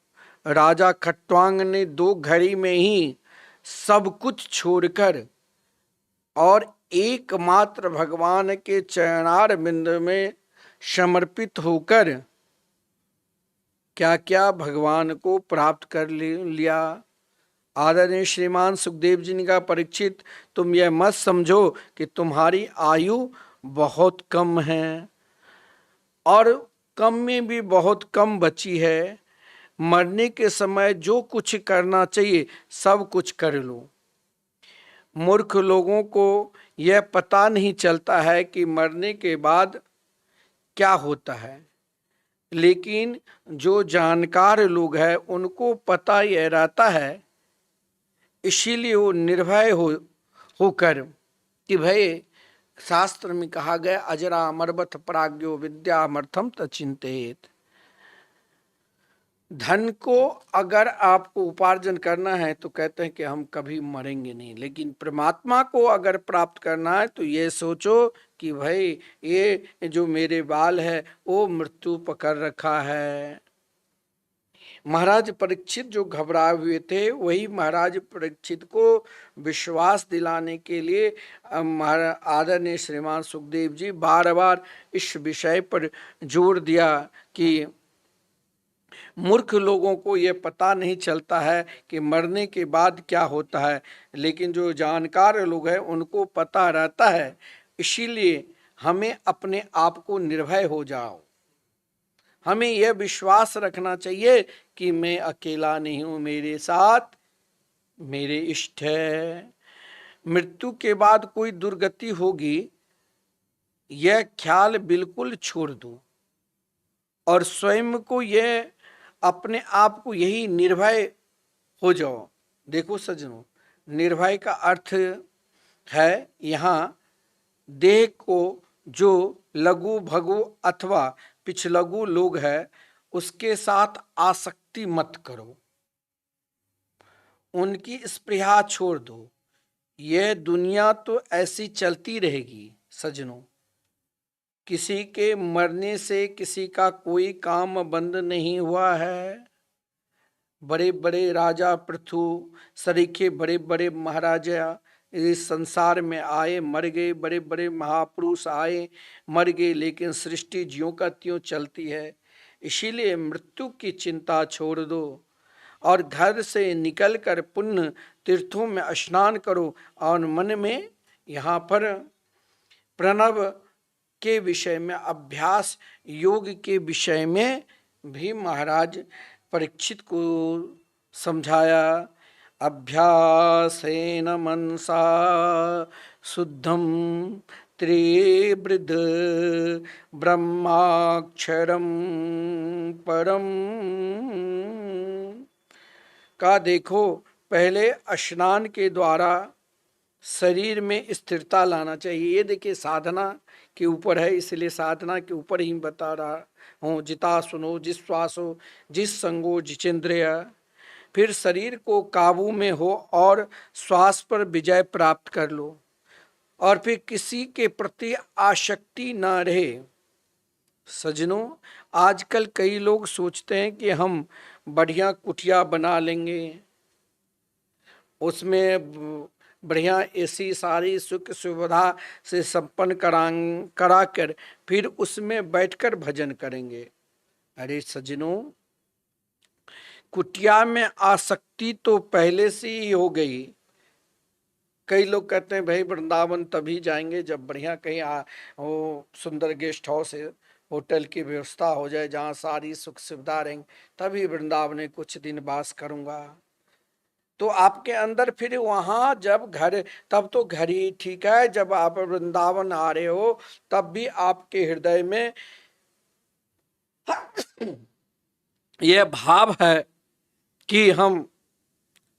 Speaker 3: राजा खट्वांग ने 2 घड़ी में ही सब कुछ छोड़कर और एकमात्र भगवान के चरणार बिंद में समर्पित होकर क्या क्या भगवान को प्राप्त कर लिया। आदरणीय श्रीमान सुखदेव जी ने कहा, परीक्षित तुम यह मत समझो कि तुम्हारी आयु बहुत कम है और कम में भी बहुत कम बची है। मरने के समय जो कुछ करना चाहिए सब कुछ कर लो। मूर्ख लोगों को यह पता नहीं चलता है कि मरने के बाद क्या होता है, लेकिन जो जानकार लोग हैं उनको पता यह रहता है। इसीलिए वो निर्भय होकर कि भाई शास्त्र में कहा गया अजरा अमरबथ प्राज्ञो विद्यामर्थम तचिंतेत। धन को अगर आपको उपार्जन करना है तो कहते हैं कि हम कभी मरेंगे नहीं, लेकिन परमात्मा को अगर प्राप्त करना है तो ये सोचो कि भाई ये जो मेरे बाल है वो मृत्यु पकड़ रखा है। महाराज परीक्षित जो घबराए हुए थे, वही महाराज परीक्षित को विश्वास दिलाने के लिए आदरणीय श्रीमान सुखदेव जी बार बार इस विषय पर जोर दिया कि मूर्ख लोगों को ये पता नहीं चलता है कि मरने के बाद क्या होता है, लेकिन जो जानकार लोग हैं उनको पता रहता है। इसीलिए हमें अपने आप को निर्भय हो जाओ। हमें यह विश्वास रखना चाहिए कि मैं अकेला नहीं हूं, मेरे साथ मेरे इष्ट है। मृत्यु के बाद कोई दुर्गति होगी यह ख्याल बिल्कुल छोड़ दो और स्वयं को यह अपने आप को यही निर्भय हो जाओ। देखो सज्जनों, निर्भय का अर्थ है यहाँ देह को जो लघु भगु अथवा पिछलगू लोग है उसके साथ आसक्ति मत करो, उनकी स्पृहा छोड़ दो। यह दुनिया तो ऐसी चलती रहेगी सज्जनों। किसी के मरने से किसी का कोई काम बंद नहीं हुआ है। बड़े बड़े राजा पृथु सरीखे बड़े बड़े महाराजा इस संसार में आए मर गए, बड़े बड़े महापुरुष आए मर गए, लेकिन सृष्टि ज्यों का त्यों चलती है। इसीलिए मृत्यु की चिंता छोड़ दो और घर से निकलकर पुण्य तीर्थों में स्नान करो और मन में यहाँ पर प्रणव के विषय में, अभ्यास योग के विषय में भी महाराज परीक्षित को समझाया। अभ्यासेन मनसा शुद्धम त्रिवृद्ध ब्रह्माक्षरम परम। का देखो, पहले स्नान के द्वारा शरीर में स्थिरता लाना चाहिए। ये देखिए साधना के ऊपर है, इसलिए साधना के ऊपर ही बता रहा हूँ। जिता सुनो जिस श्वासो जिस संगो जिचेंद्रिय। फिर शरीर को काबू में हो और श्वास पर विजय प्राप्त कर लो और फिर किसी के प्रति आसक्ति ना रहे। सज्जनों, आजकल कई लोग सोचते हैं कि हम बढ़िया कुटिया बना लेंगे, उसमें बढ़िया ऐसी सारी सुख सुविधा से संपन्न कराकर फिर उसमें बैठकर भजन करेंगे। अरे सज्जनों, कुटिया में आसक्ति तो पहले से ही हो गई। कई लोग कहते हैं भाई वृंदावन तभी जाएंगे जब बढ़िया कहीं वो सुंदर गेस्ट हाउस है, होटल की व्यवस्था हो जाए जहाँ सारी सुख सुविधा रहेंगे, तभी वृंदावन में कुछ दिन वास करूँगा। तो आपके अंदर फिर वहाँ जब घर, तब तो घर ही ठीक है, जब आप वृंदावन आ रहे हो तब भी आपके हृदय में यह भाव है कि हम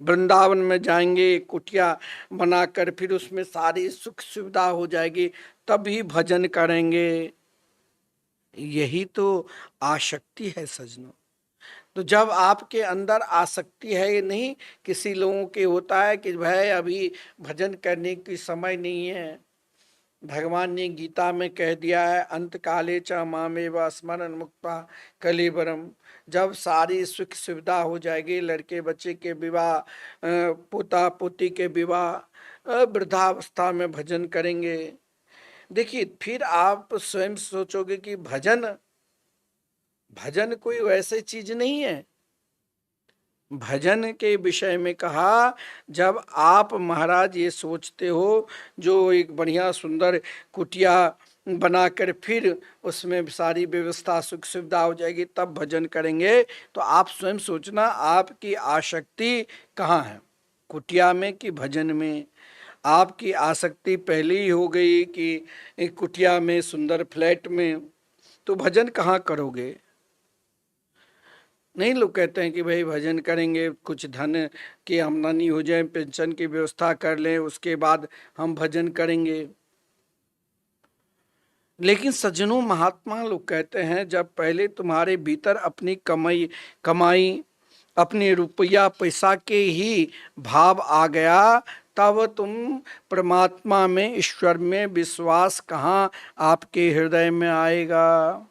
Speaker 3: वृंदावन में जाएंगे, कुटिया बनाकर फिर उसमें सारी सुख सुविधा हो जाएगी, तभी भजन करेंगे। यही तो आसक्ति है सज्जनों। तो जब आपके अंदर आसक्ति है, ये नहीं किसी लोगों के होता है कि भाई अभी भजन करने की समय नहीं है। भगवान ने गीता में कह दिया है, अंत काले च मामेव स्मरण मुक्ता कलेवरम। जब सारी सुख सुविधा हो जाएगी, लड़के बच्चे के विवाह, पोता पोती के विवाह, वृद्धावस्था में भजन करेंगे। देखिए फिर आप स्वयं सोचोगे कि भजन कोई वैसे चीज नहीं है। भजन के विषय में कहा, जब आप महाराज ये सोचते हो जो एक बढ़िया सुंदर कुटिया बनाकर फिर उसमें सारी व्यवस्था सुख सुविधा हो जाएगी तब भजन करेंगे, तो आप स्वयं सोचना आपकी आसक्ति कहाँ है, कुटिया में कि भजन में। आपकी आसक्ति पहले ही हो गई कि एक कुटिया में सुंदर फ्लैट में, तो भजन कहाँ करोगे। नहीं, लोग कहते हैं कि भाई भजन करेंगे, कुछ धन की आमदनी हो जाए, पेंशन की व्यवस्था कर लें, उसके बाद हम भजन करेंगे। लेकिन सज्जनों, महात्मा लोग कहते हैं जब पहले तुम्हारे भीतर अपनी कमाई अपने रुपया पैसा के ही भाव आ गया, तब तुम परमात्मा में, ईश्वर में विश्वास कहाँ आपके हृदय में आएगा।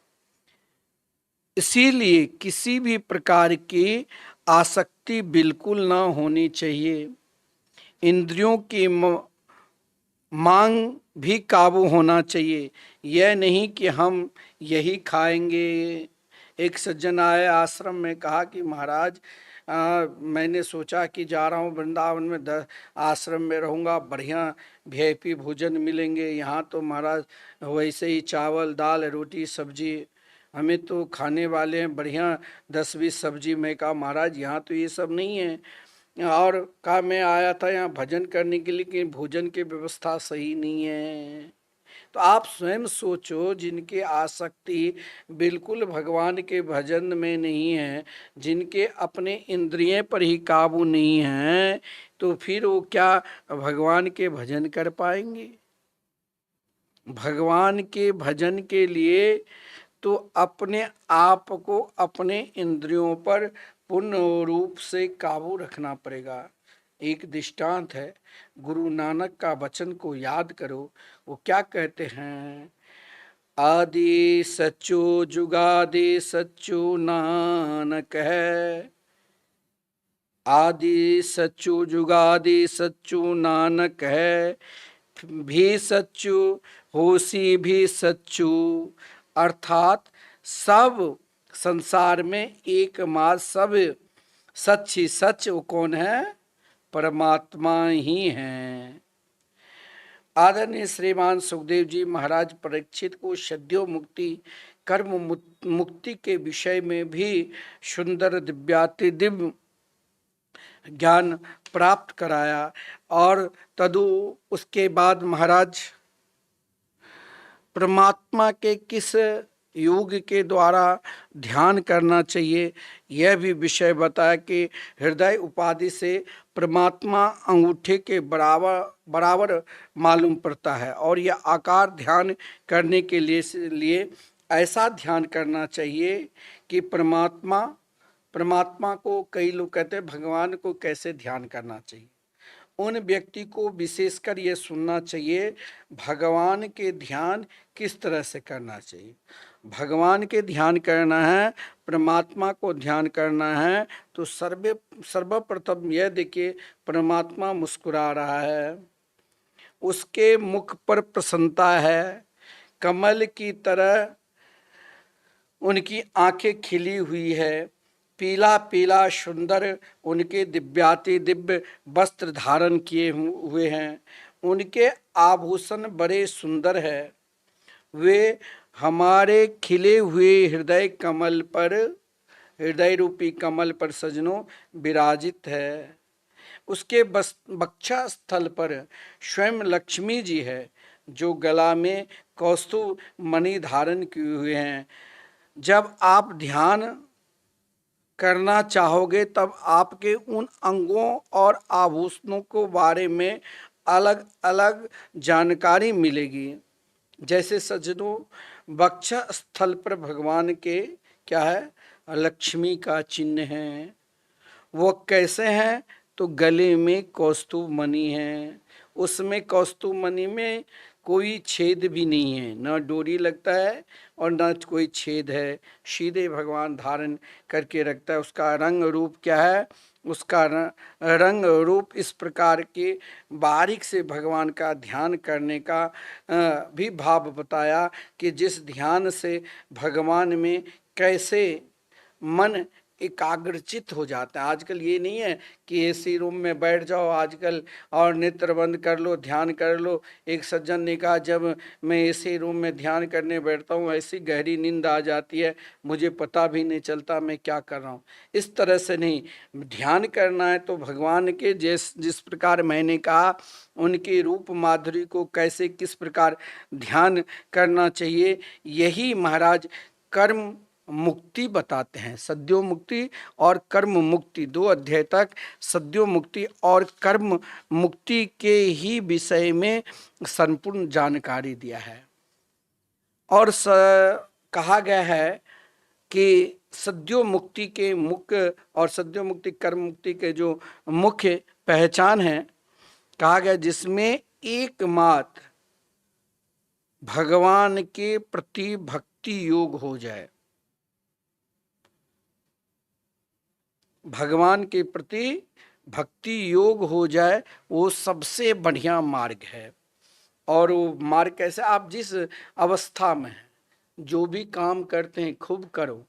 Speaker 3: इसीलिए किसी भी प्रकार की आसक्ति बिल्कुल ना होनी चाहिए। इंद्रियों की मांग भी काबू होना चाहिए। यह नहीं कि हम यही खाएंगे। एक सज्जन आए आश्रम में, कहा कि महाराज मैंने सोचा कि जा रहा हूँ वृंदावन में, आश्रम में रहूँगा, बढ़िया वीआईपी भोजन मिलेंगे। यहाँ तो महाराज वैसे ही चावल दाल रोटी सब्जी, हमें तो खाने वाले हैं बढ़िया 10-20 सब्जी। मैं कहा महाराज यहाँ तो ये सब नहीं है। और कहा मैं आया था यहाँ भजन करने के लिए, कि भोजन की व्यवस्था सही नहीं है। तो आप स्वयं सोचो, जिनकी आसक्ति बिल्कुल भगवान के भजन में नहीं है, जिनके अपने इंद्रिय पर ही काबू नहीं है, तो फिर वो क्या भगवान के भजन कर पाएंगे। भगवान के भजन के लिए तो अपने आप को अपने इंद्रियों पर पूर्ण रूप से काबू रखना पड़ेगा। एक दृष्टांत है, गुरु नानक का वचन को याद करो। वो क्या कहते हैं? आदि सच्चो जुगादि सच्चो नानक है, आदि सच्चो जुगादि सच्चो नानक है, भी सच्चू होशी भी सच्चू। अर्थात सब संसार में एकमात्र सब सच ही सच। वो कौन है? परमात्मा ही है। आदरणीय श्रीमान सुखदेव जी महाराज परीक्षित को सद्यो मुक्ति कर्म मुक्ति के विषय में भी सुंदर दिव्याति दिव्य ज्ञान प्राप्त कराया। और तदु उसके बाद महाराज परमात्मा के किस योग के द्वारा ध्यान करना चाहिए यह भी विषय बताया कि हृदय उपाधि से परमात्मा अंगूठे के बराबर मालूम पड़ता है। और यह आकार ध्यान करने के लिए ऐसा ध्यान करना चाहिए कि परमात्मा को, कई लोग कहते हैं भगवान को कैसे ध्यान करना चाहिए, उन व्यक्ति को विशेषकर ये सुनना चाहिए भगवान के ध्यान किस तरह से करना चाहिए। भगवान के ध्यान करना है, परमात्मा को ध्यान करना है तो सर्वप्रथम यह देखिए परमात्मा मुस्कुरा रहा है, उसके मुख पर प्रसन्नता है, कमल की तरह उनकी आंखें खिली हुई है, पीला पीला सुंदर उनके दिव्याति दिव्य वस्त्र धारण किए हुए हैं, उनके आभूषण बड़े सुंदर है, वे हमारे खिले हुए हृदय कमल पर, हृदय रूपी कमल पर सजनों विराजित है। उसके बक्षा स्थल पर स्वयं लक्ष्मी जी है जो गला में कौस्तुभ मणि धारण किए हुए हैं। जब आप ध्यान करना चाहोगे तब आपके उन अंगों और आभूषणों को बारे में अलग अलग जानकारी मिलेगी। जैसे सज्जनों वक्षा स्थल पर भगवान के क्या है? लक्ष्मी का चिन्ह है। वो कैसे हैं? तो गले में कौस्तुभ मणि है, उसमें कौस्तुभ मणि में कोई छेद भी नहीं है, न डोरी लगता है और न कोई छेद है, सीधे भगवान धारण करके रखता है। उसका रंग रूप क्या है? उसका रंग रूप इस प्रकार के बारीक से भगवान का ध्यान करने का भी भाव बताया कि जिस ध्यान से भगवान में कैसे मन एकाग्रचित हो जाता है। आजकल ये नहीं है कि एसी रूम में बैठ जाओ आजकल और नेत्र बंद कर लो, ध्यान कर लो। एक सज्जन ने कहा जब मैं एसी रूम में ध्यान करने बैठता हूँ ऐसी गहरी नींद आ जाती है मुझे पता भी नहीं चलता मैं क्या कर रहा हूँ। इस तरह से नहीं, ध्यान करना है तो भगवान के जिस प्रकार मैंने कहा उनके रूप माधुरी को कैसे किस प्रकार ध्यान करना चाहिए, यही महाराज कर्म मुक्ति बताते हैं। सद्यो मुक्ति और कर्म मुक्ति, 2 अध्याय तक सद्यो मुक्ति और कर्म मुक्ति के ही विषय में संपूर्ण जानकारी दिया है। और कहा गया है कि सद्यो मुक्ति के मुख्य और सद्यो मुक्ति कर्म मुक्ति के जो मुख्य पहचान है, कहा गया जिसमें एकमात्र भगवान के प्रति भक्ति योग हो जाए, भगवान के प्रति भक्ति योग हो जाए, वो सबसे बढ़िया मार्ग है। और वो मार्ग कैसे? आप जिस अवस्था में हैं, जो भी काम करते हैं खूब करो,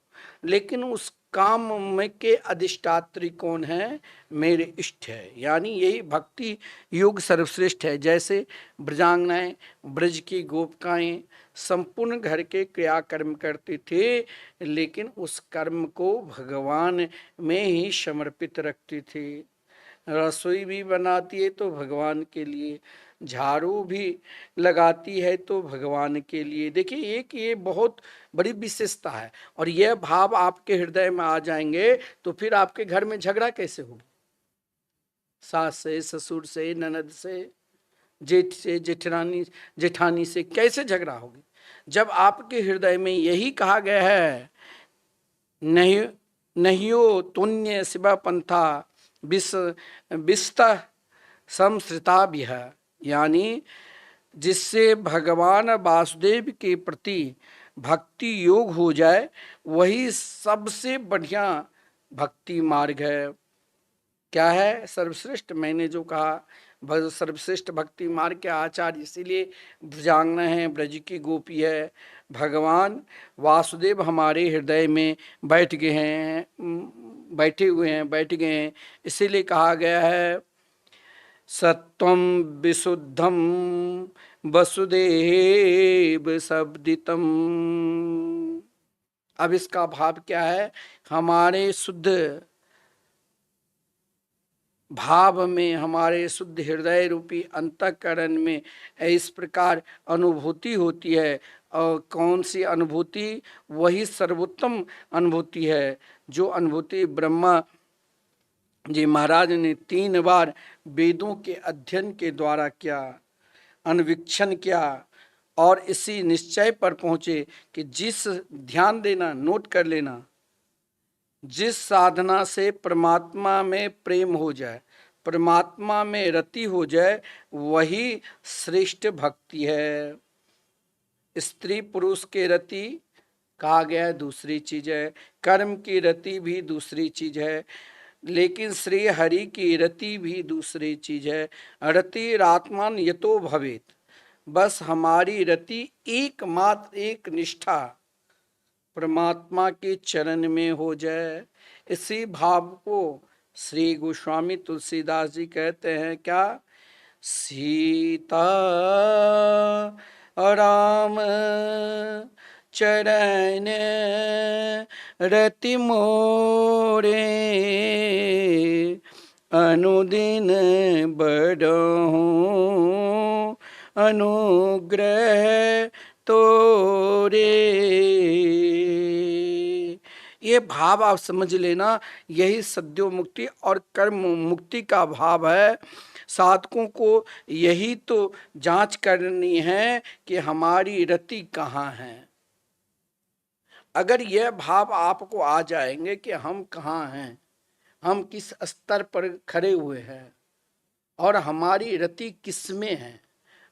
Speaker 3: लेकिन उस काम में के अधिष्ठात्री कौन है? मेरे इष्ट है। यानी यही भक्ति योग सर्वश्रेष्ठ है। जैसे ब्रजांगनाएं, ब्रज की गोपिकाएं संपूर्ण घर के क्रियाकर्म करती थे, लेकिन उस कर्म को भगवान में ही समर्पित रखती थी। रसोई भी बनाती है तो भगवान के लिए, झाड़ू भी लगाती है तो भगवान के लिए। देखिए एक ये बहुत बड़ी विशेषता है। और यह भाव आपके हृदय में आ जाएंगे तो फिर आपके घर में झगड़ा कैसे होगा? सास से, ससुर से, ननद से, जेठ से, जेठानी से कैसे झगड़ा होगी? जब आपके हृदय में यही कहा गया है, नहीं नहियो तुन्य शिव पंथा विस्त संसृताभ्यः, यानी जिससे भगवान वासुदेव के प्रति भक्ति योग हो जाए वही सबसे बढ़िया भक्ति मार्ग है। क्या है? सर्वश्रेष्ठ। मैंने जो कहा सर्वश्रेष्ठ भक्ति मार्ग के आचार्य इसीलिए ब्रजांगना है, ब्रज की गोपी है। भगवान वासुदेव हमारे हृदय में बैठ गए हैं, बैठ गए हैं, इसीलिए कहा गया है सत्वं विशुद्धं वसुदेव शब्दितम्। अब इसका भाव क्या है? हमारे शुद्ध भाव में, हमारे शुद्ध हृदय रूपी अंतःकरण में इस प्रकार अनुभूति होती है। और कौन सी अनुभूति? वही सर्वोत्तम अनुभूति है, जो अनुभूति ब्रह्मा जी महाराज ने 3 बार वेदों के अध्ययन के द्वारा किया, अनुवीक्षण किया और इसी निश्चय पर पहुंचे कि जिस, ध्यान देना, नोट कर लेना, जिस साधना से परमात्मा में प्रेम हो जाए, परमात्मा में रति हो जाए, वही श्रेष्ठ भक्ति है। स्त्री पुरुष के रति कहा गया है दूसरी चीज है, कर्म की रति भी दूसरी चीज है, लेकिन श्री हरि की रति भी दूसरी चीज है। रतिरात्मन यतो भवेत, बस हमारी रति एकमात्र एक निष्ठा परमात्मा के चरण में हो जाए। इसी भाव को श्री गोस्वामी तुलसीदास जी कहते हैं क्या? सीता राम चरण रति मोरे, अनुदिन बढ़हूं अनुग्रह तोरे। ये भाव आप समझ लेना, यही सद्यो मुक्ति और कर्म मुक्ति का भाव है। साधकों को यही तो जांच करनी है कि हमारी रति कहाँ है। अगर यह भाव आपको आ जाएंगे कि हम कहाँ हैं, हम किस स्तर पर खड़े हुए हैं और हमारी रति किस में है,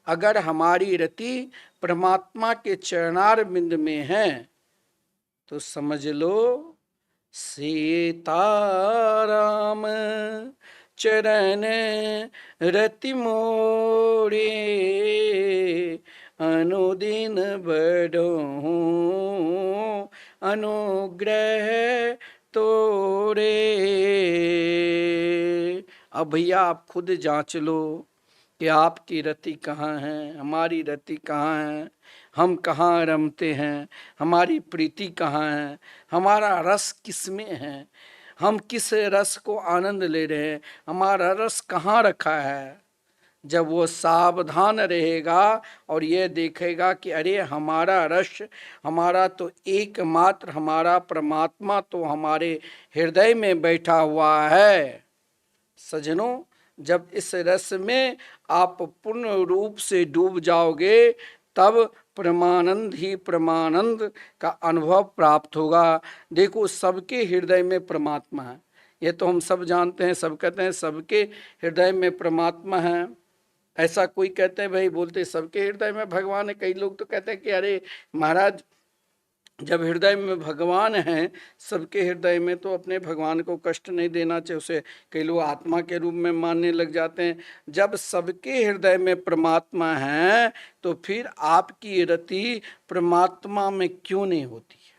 Speaker 3: अगर हमारी रति परमात्मा के चरणारविंद में है तो समझ लो सीताराम चरण रति मोरे, अनुदिन बढ़हूं अनुग्रह तोरे। अब भैया आप खुद जांच लो कि आपकी रति कहाँ है, हमारी रति कहाँ है, हम कहाँ रमते हैं, हमारी प्रीति कहाँ है, हमारा रस किस में है, हम किस रस को आनंद ले रहे हैं, हमारा रस कहाँ रखा है। जब वो सावधान रहेगा और ये देखेगा कि अरे हमारा रस, हमारा तो एकमात्र हमारा परमात्मा तो हमारे हृदय में बैठा हुआ है। सज्जनों, जब इस रस में आप पूर्ण रूप से डूब जाओगे तब परमानंद ही परमानंद का अनुभव प्राप्त होगा। देखो, सबके हृदय में परमात्मा है, ये तो हम सब जानते हैं, सब कहते हैं सबके हृदय में परमात्मा है। ऐसा कोई कहते हैं भाई, बोलते सबके हृदय में भगवान है। कई लोग तो कहते हैं कि अरे महाराज, जब हृदय में भगवान है सबके हृदय में, तो अपने भगवान को कष्ट नहीं देना चाहिए, उसे कई लोग आत्मा के रूप में मानने लग जाते हैं। जब सबके हृदय में परमात्मा है तो फिर आपकी रति परमात्मा में क्यों नहीं होती है?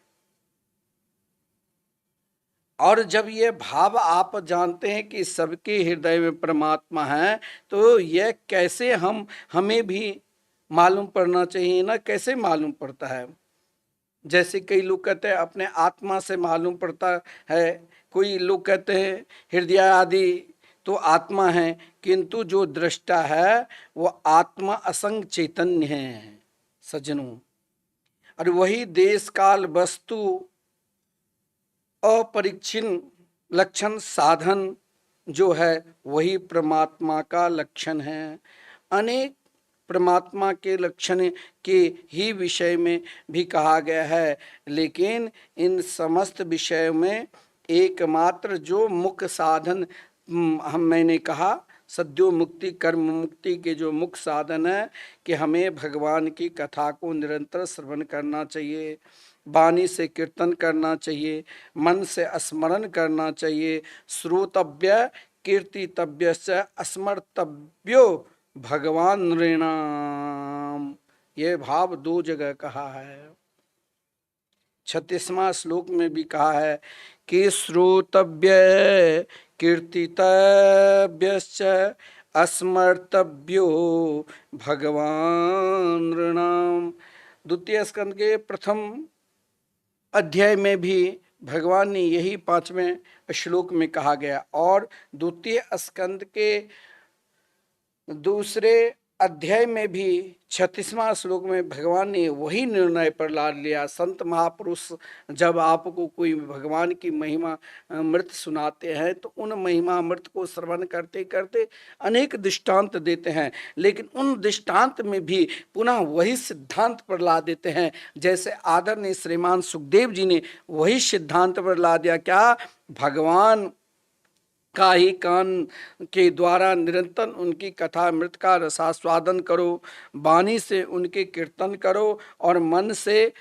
Speaker 3: और जब ये भाव आप जानते हैं कि सबके हृदय में परमात्मा है तो यह कैसे हमें भी मालूम पड़ना चाहिए ना। कैसे मालूम पड़ता है? जैसे कई लोग कहते हैं अपने आत्मा से मालूम पड़ता है, कोई लोग कहते हैं हृदय आदि तो आत्मा है, किंतु जो दृष्टा है वो आत्मा असंग चैतन्य है सज्जनों। और वही देश काल वस्तु अपरिच्छिन्न लक्षण साधन जो है वही परमात्मा का लक्षण है। अनेक परमात्मा के लक्षण के ही विषय में भी कहा गया है, लेकिन इन समस्त विषयों में एकमात्र जो मुख्य साधन मैंने कहा सद्यो मुक्ति कर्म मुक्ति के जो मुख्य साधन है कि हमें भगवान की कथा को निरंतर श्रवण करना चाहिए, वाणी से कीर्तन करना चाहिए, मन से स्मरण करना चाहिए। श्रोतव्य कीर्तितव्य से स्मर्तव्यो भगवान नृणाम, ये भाव दो जगह कहा है। 36वां श्लोक में भी कहा है कि श्रोतव्य कीर्तितव्यश्च स्मर्तव्यो भगवान नृणाम। द्वितीय स्कंद के प्रथम अध्याय में भी भगवान ने यही 5वें श्लोक में कहा गया, और द्वितीय स्कंद के दूसरे अध्याय में भी 36वां श्लोक में भगवान ने वही निर्णय पर ला लिया। संत महापुरुष जब आपको कोई भगवान की महिमा अमृत सुनाते हैं तो उन महिमा अमृत को श्रवण करते करते अनेक दृष्टांत देते हैं, लेकिन उन दृष्टांत में भी पुनः वही सिद्धांत पर ला देते हैं। जैसे आदरणीय श्रीमान सुखदेव जी ने वही सिद्धांत पर ला दिया, क्या? भगवान का ही कान के द्वारा निरंतर उनकी कथा अमृत का रसास्वादन करो, वाणी से उनके कीर्तन करो और मन से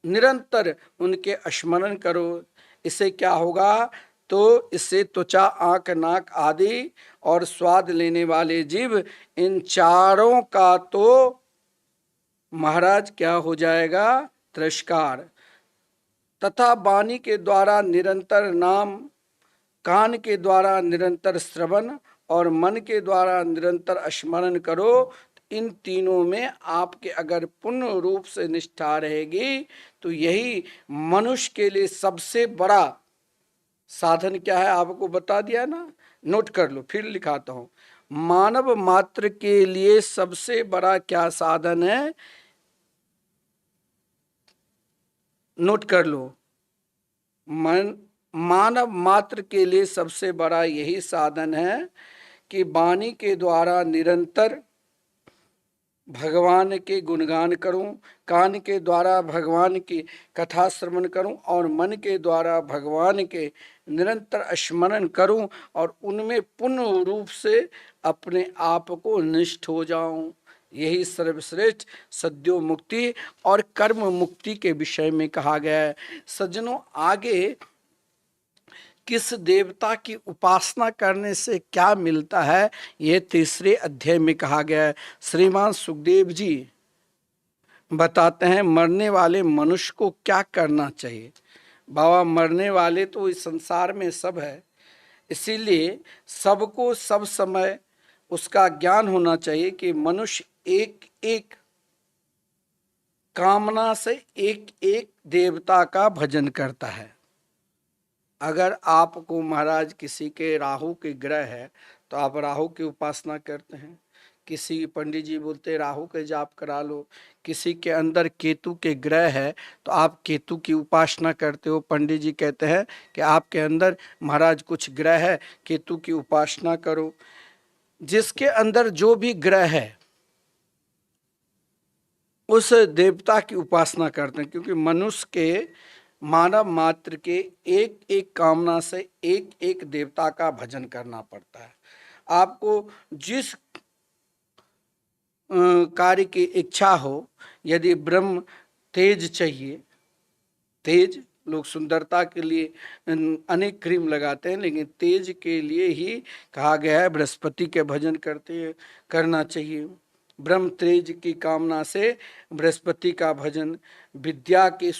Speaker 3: निरंतर उनके स्मरण करो। इससे क्या होगा? तो इससे त्वचा आँख नाक आदि और स्वाद लेने वाले जीव, इन चारों का तो महाराज क्या हो जाएगा? तिरस्कार। तथा वाणी के द्वारा निरंतर नाम, कान के द्वारा निरंतर श्रवण और मन के द्वारा निरंतर स्मरण करो। इन तीनों में आपके अगर पूर्ण रूप से निष्ठा रहेगी तो यही मनुष्य के लिए सबसे बड़ा साधन क्या है, आपको बता दिया ना। नोट कर लो, फिर लिखाता हूं। मानव मात्र के लिए सबसे बड़ा क्या साधन है? नोट कर लो। मानव मात्र के लिए सबसे बड़ा यही साधन है कि वाणी के द्वारा निरंतर भगवान के गुणगान करूं, कान के द्वारा भगवान की कथा श्रवण करूं और मन के द्वारा भगवान के निरंतर स्मरण करूं और उनमें पूर्ण रूप से अपने आप को निष्ठ हो जाऊं। यही सर्वश्रेष्ठ सद्यो मुक्ति और कर्म मुक्ति के विषय में कहा गया है। सज्जनों, आगे किस देवता की उपासना करने से क्या मिलता है, ये तीसरे अध्याय में कहा गया है। श्रीमान सुखदेव जी बताते हैं मरने वाले मनुष्य को क्या करना चाहिए। बाबा, मरने वाले तो इस संसार में सब है, इसीलिए सबको सब समय उसका ज्ञान होना चाहिए कि मनुष्य एक एक कामना से एक एक देवता का भजन करता है। अगर आपको महाराज किसी के राहु के ग्रह है तो आप राहु की उपासना करते हैं, किसी पंडित जी बोलते राहु के जाप करा लो, किसी के अंदर केतु के ग्रह है तो आप केतु की उपासना करते हो, पंडित जी कहते हैं कि आपके अंदर महाराज कुछ ग्रह है, केतु की उपासना करो। जिसके अंदर जो भी ग्रह है उस देवता की उपासना करते हैं, क्योंकि मनुष्य के मानव मात्र के एक एक कामना से एक एक देवता का भजन करना पड़ता है। आपको जिस कार्य की इच्छा हो, यदि ब्रह्म तेज चाहिए, तेज लोग सुंदरता के लिए अनेक क्रीम लगाते हैं, लेकिन तेज के लिए ही कहा गया है बृहस्पति के भजन करना चाहिए। ब्रह्म तेज की कामना से बृहस्पति का भजन, विद्या की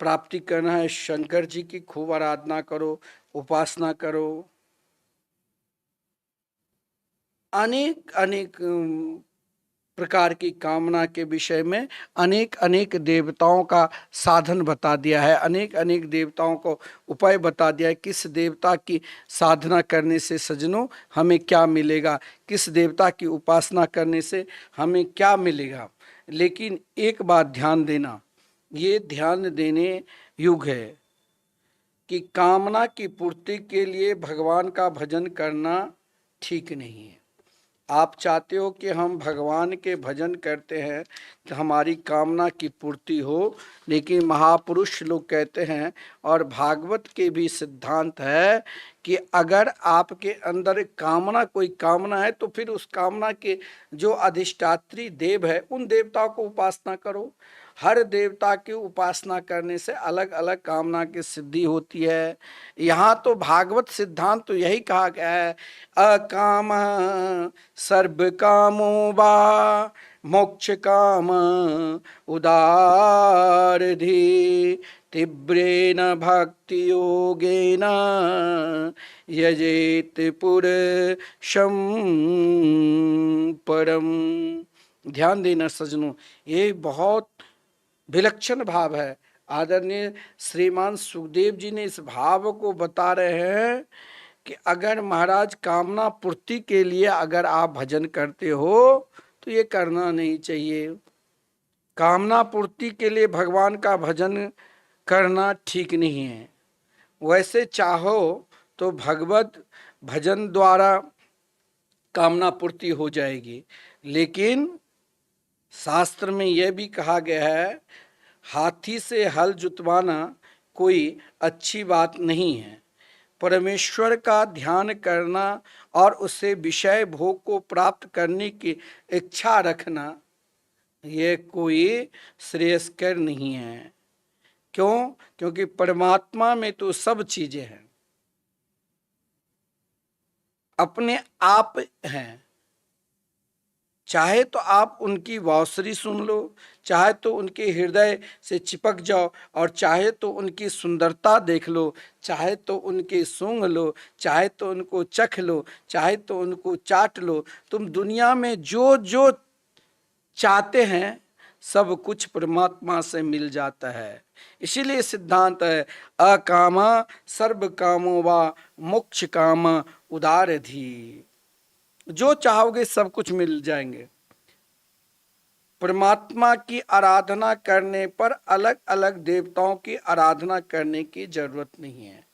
Speaker 3: प्राप्ति करना है, शंकर जी की खूब आराधना करो, उपासना करो। अनेक अनेक प्रकार की कामना के विषय में अनेक अनेक देवताओं का साधन बता दिया है, अनेक अनेक देवताओं को उपाय बता दिया है। किस देवता की साधना करने से सज्जनों हमें क्या मिलेगा, किस देवता की उपासना करने से हमें क्या मिलेगा। लेकिन एक बात ध्यान देना, ये ध्यान देने युग है कि कामना की पूर्ति के लिए भगवान का भजन करना ठीक नहीं है। आप चाहते हो कि हम भगवान के भजन करते हैं कि हमारी कामना की पूर्ति हो, लेकिन महापुरुष लोग कहते हैं और भागवत के भी सिद्धांत है कि अगर आपके अंदर कामना, कोई कामना है, तो फिर उस कामना के जो अधिष्ठात्री देव है उन देवताओं को उपासना करो। हर देवता की उपासना करने से अलग अलग कामना की सिद्धि होती है। यहाँ तो भागवत सिद्धांत तो यही कहा गया है, अकाम सर्व कामो वा मोक्ष काम उदारधि तीव्रेण भक्ति योगेन यजेत पुरुषं परम। ध्यान देना सज्जनों, ये बहुत विलक्षण भाव है। आदरणीय श्रीमान सुखदेव जी ने इस भाव को बता रहे हैं कि अगर महाराज कामना पूर्ति के लिए अगर आप भजन करते हो तो ये करना नहीं चाहिए। कामना पूर्ति के लिए भगवान का भजन करना ठीक नहीं है। वैसे चाहो तो भगवत भजन द्वारा कामना पूर्ति हो जाएगी, लेकिन शास्त्र में यह भी कहा गया है, हाथी से हल जुतवाना कोई अच्छी बात नहीं है। परमेश्वर का ध्यान करना और उससे विषय भोग को प्राप्त करने की इच्छा रखना यह कोई श्रेयस्कर नहीं है। क्यों? क्योंकि परमात्मा में तो सब चीजें हैं, अपने आप हैं। चाहे तो आप उनकी बांसुरी सुन लो, चाहे तो उनके हृदय से चिपक जाओ, और चाहे तो उनकी सुंदरता देख लो, चाहे तो उनके सूंघ लो, चाहे तो उनको चख लो, चाहे तो उनको चाट लो। तुम दुनिया में जो जो चाहते हैं सब कुछ परमात्मा से मिल जाता है। इसीलिए सिद्धांत है, अकामा सर्व कामो वा मोक्ष काम उदारधि। जो चाहोगे सब कुछ मिल जाएंगे। परमात्मा की आराधना करने पर अलग अलग देवताओं की आराधना करने की जरूरत नहीं है।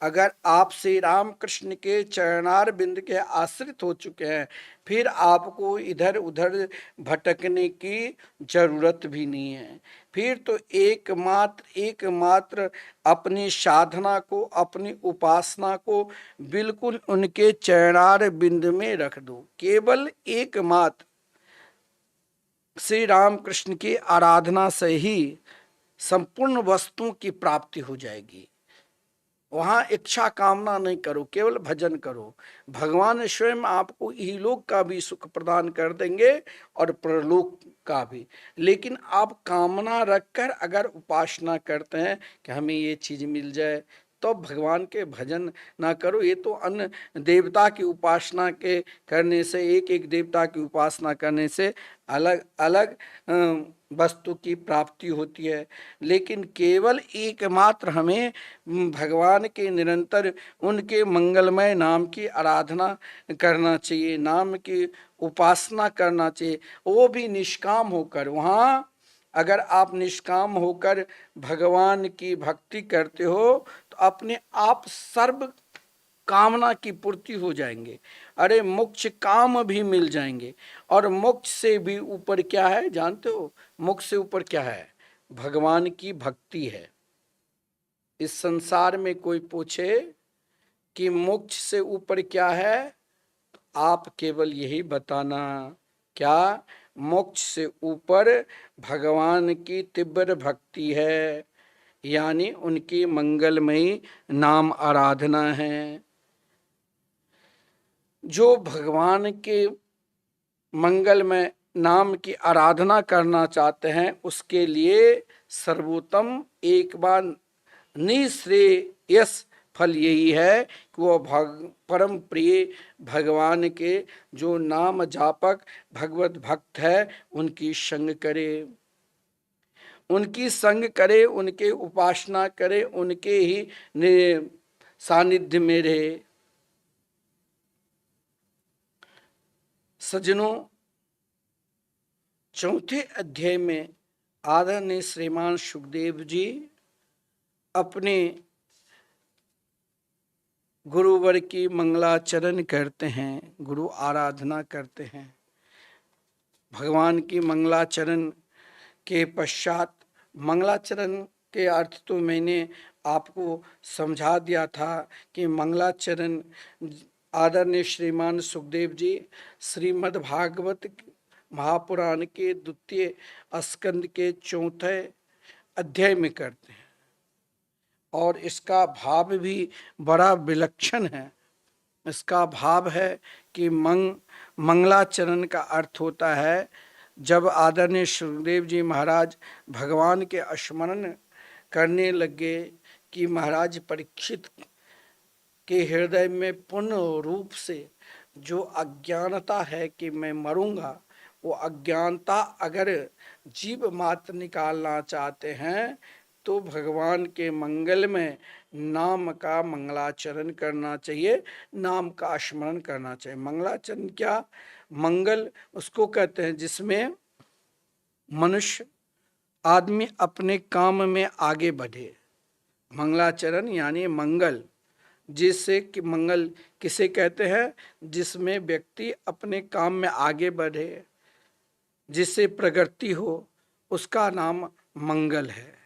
Speaker 3: अगर आप श्री राम कृष्ण के चरणार बिंद के आश्रित हो चुके हैं, फिर आपको इधर उधर भटकने की जरूरत भी नहीं है। फिर तो एकमात्र अपनी साधना को, अपनी उपासना को बिल्कुल उनके चरणार बिंद में रख दो। केवल एकमात्र श्री राम कृष्ण की आराधना से ही संपूर्ण वस्तुओं की प्राप्ति हो जाएगी। वहां इच्छा कामना नहीं करो, केवल भजन करो। भगवान स्वयं आपको इहलोक का भी सुख प्रदान कर देंगे और परलोक का भी। लेकिन आप कामना रखकर अगर उपासना करते हैं कि हमें ये चीज मिल जाए, तो भगवान के भजन ना करो। ये तो अन्य देवता की उपासना के करने से, एक एक देवता की उपासना करने से अलग अलग वस्तु की प्राप्ति होती है। लेकिन केवल एकमात्र हमें भगवान के निरंतर उनके मंगलमय नाम की आराधना करना चाहिए, नाम की उपासना करना चाहिए, वो भी निष्काम होकर। वहाँ अगर आप निष्काम होकर भगवान की भक्ति करते हो तो अपने आप सर्व कामना की पूर्ति हो जाएंगे। अरे मोक्ष काम भी मिल जाएंगे। और मोक्ष से भी ऊपर क्या है जानते हो? मोक्ष से ऊपर क्या है? भगवान की भक्ति है। इस संसार में कोई पूछे कि मोक्ष से ऊपर क्या है, तो आप केवल यही बताना, क्या? मोक्ष से ऊपर भगवान की तीव्र भक्ति है, यानी उनकी मंगलमयी नाम आराधना है। जो भगवान के मंगलमय नाम की आराधना करना चाहते हैं, उसके लिए सर्वोत्तम एक बार निःश्रेयस फल यही है कि वो परम प्रिय भगवान के जो नाम जापक भगवत भक्त है उनकी संग करे, उनकी संग करे, उनके उपासना करे, उनके ही सानिध्य में रहे। सज्जनों, चौथे अध्याय में आदरणीय श्रीमान सुखदेव जी अपने गुरुवर की मंगलाचरण करते हैं, गुरु आराधना करते हैं। भगवान की मंगलाचरण के पश्चात, मंगलाचरण के अर्थ तो मैंने आपको समझा दिया था कि मंगलाचरण आदरणीय श्रीमान सुखदेव जी श्रीमद् भागवत महापुराण के द्वितीय स्कंद के चौथे अध्याय में करते हैं और इसका भाव भी बड़ा विलक्षण है। इसका भाव है कि मंगलाचरण का अर्थ होता है जब आदरणीय सुखदेव जी महाराज भगवान के स्मरण करने लगे कि महाराज परीक्षित के हृदय में पूर्ण रूप से जो अज्ञानता है कि मैं मरूंगा, वो अज्ञानता अगर जीव मात्र निकालना चाहते हैं तो भगवान के मंगल में नाम का मंगलाचरण करना चाहिए, नाम का स्मरण करना चाहिए। मंगलाचरण क्या? मंगल उसको कहते हैं जिसमें मनुष्य आदमी अपने काम में आगे बढ़े। मंगलाचरण यानी मंगल, जिससे कि मंगल किसे कहते हैं? जिसमें व्यक्ति अपने काम में आगे बढ़े, जिससे प्रगति हो, उसका नाम मंगल है।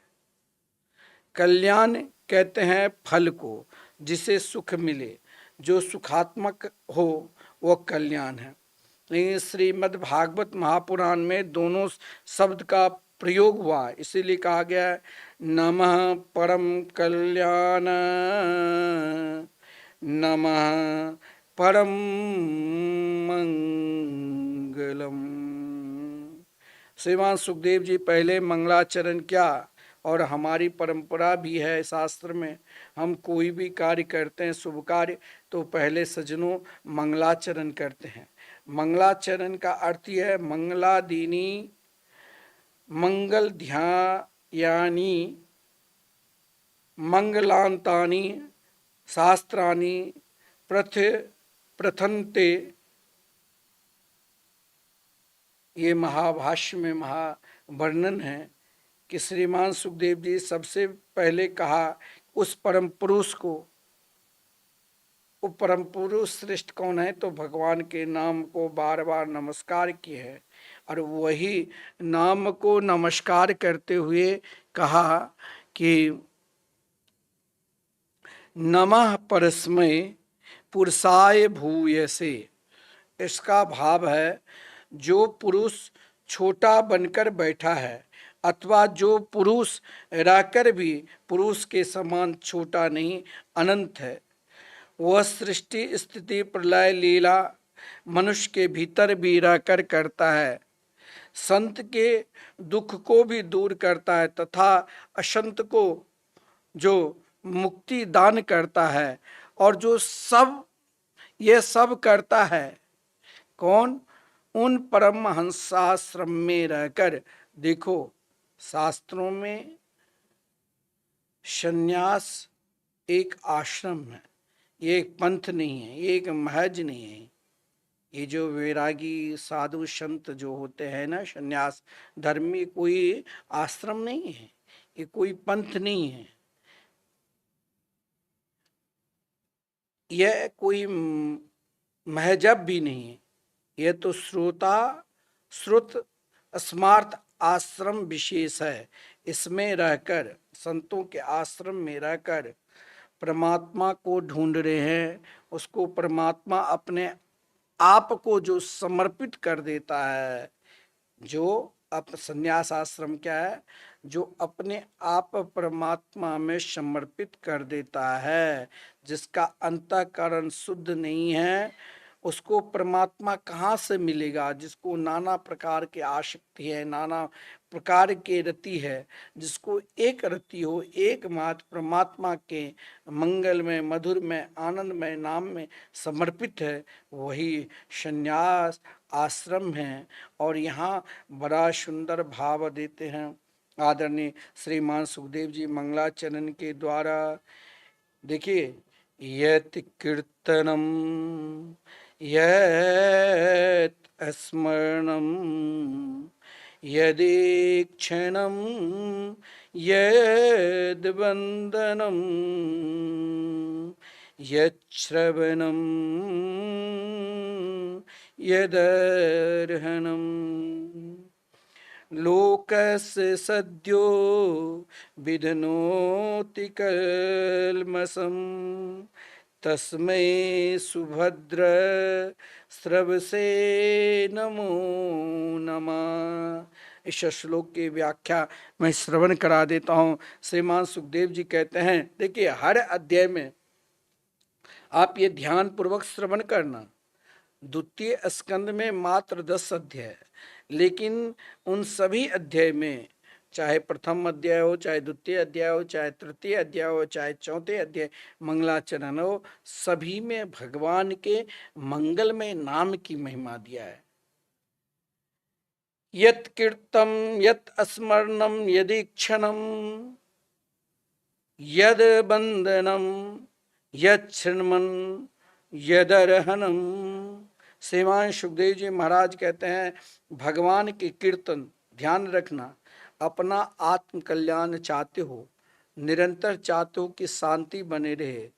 Speaker 3: कल्याण कहते हैं फल को, जिसे सुख मिले, जो सुखात्मक हो, वो कल्याण है। लेकिन श्रीमद् भागवत महापुराण में दोनों शब्द का प्रयोग हुआ, इसीलिए कहा गया है नमः परम कल्याण, नमः परम मंगलम। श्रीमान सुखदेव जी पहले मंगलाचरण क्या, और हमारी परंपरा भी है शास्त्र में, हम कोई भी कार्य करते हैं शुभ कार्य तो पहले सज्जनों मंगलाचरण करते हैं। मंगलाचरण का अर्थ यह है मंगलादीनी मंगल ध्यायानी मंगलांतानी शास्त्राणी प्रथन्ते। ये महाभाष्य में महावर्णन है कि श्रीमान सुखदेव जी सबसे पहले कहा उस परम पुरुष को। वो परम पुरुष श्रेष्ठ कौन है? तो भगवान के नाम को बार बार नमस्कार किए है और वही नाम को नमस्कार करते हुए कहा कि नमः परस्मै पुरुषाय भूयसे। इसका भाव है जो पुरुष छोटा बनकर बैठा है अथवा जो पुरुष रहकर भी पुरुष के समान छोटा नहीं, अनंत है, वह सृष्टि स्थिति प्रलय लीला मनुष्य के भीतर भी रहकर करता है, संत के दुख को भी दूर करता है तथा असंत को जो मुक्ति दान करता है, और जो सब ये सब करता है कौन? उन परमहंसाश्रम में रहकर। देखो शास्त्रों में संन्यास एक आश्रम है, ये एक पंथ नहीं है, ये एक महज नहीं है। ये जो वैरागी साधु संत जो होते हैं ना, संन्यास धर्म में कोई आश्रम नहीं है, ये कोई पंथ नहीं है, यह कोई महजब भी नहीं है। यह तो श्रुत स्मार्थ आश्रम विशेष है। इसमें रहकर, संतों के आश्रम में रहकर परमात्मा को ढूंढ रहे हैं। उसको परमात्मा अपने आप को जो समर्पित कर देता है, जो संन्यास आश्रम क्या है? जो अपने आप परमात्मा में समर्पित कर देता है। जिसका अंतःकरण शुद्ध नहीं है उसको परमात्मा कहाँ से मिलेगा? जिसको नाना प्रकार की आसक्ति है, नाना प्रकार के रति है, जिसको एक रति हो, एकमात्र परमात्मा के मंगल में, मधुर में, आनंद में, नाम में समर्पित है, वही संन्यास आश्रम है। और यहाँ बड़ा सुंदर भाव देते हैं आदरणीय श्रीमान सुखदेव जी मंगलाचरण के द्वारा। देखिए, यत् कीर्तनम यत् स्मरणम यदीक्षणम यद् वंदनम यच्छ्रवणं यदर्हणम् लोकस्य सद्यो विधनोति कल्मषम् तस्मै सुभद्र स्रवसे नमो नमः। इस श्लोक की व्याख्या मैं श्रवण करा देता हूँ। श्रीमान सुखदेव जी कहते हैं, देखिए हर अध्याय में आप ये ध्यान पूर्वक श्रवण करना। द्वितीय स्कंद में मात्र 10 अध्याय, लेकिन उन सभी अध्याय में, चाहे प्रथम अध्याय हो, चाहे द्वितीय अध्याय हो, चाहे तृतीय अध्याय हो, चाहे चौथे अध्याय मंगलाचरण हो, सभी में भगवान के मंगलमय नाम की महिमा दिया है। यत् कीर्तम यत् स्मरणम यदीक्षणम यद बंदनम यच्छृण्मन् यदर्हणम। श्रीमान सुखदेव जी महाराज कहते हैं, भगवान के कीर्तन, ध्यान रखना, अपना आत्म कल्याण चाहते हो, निरंतर चाहते हो कि शांति बने रहे,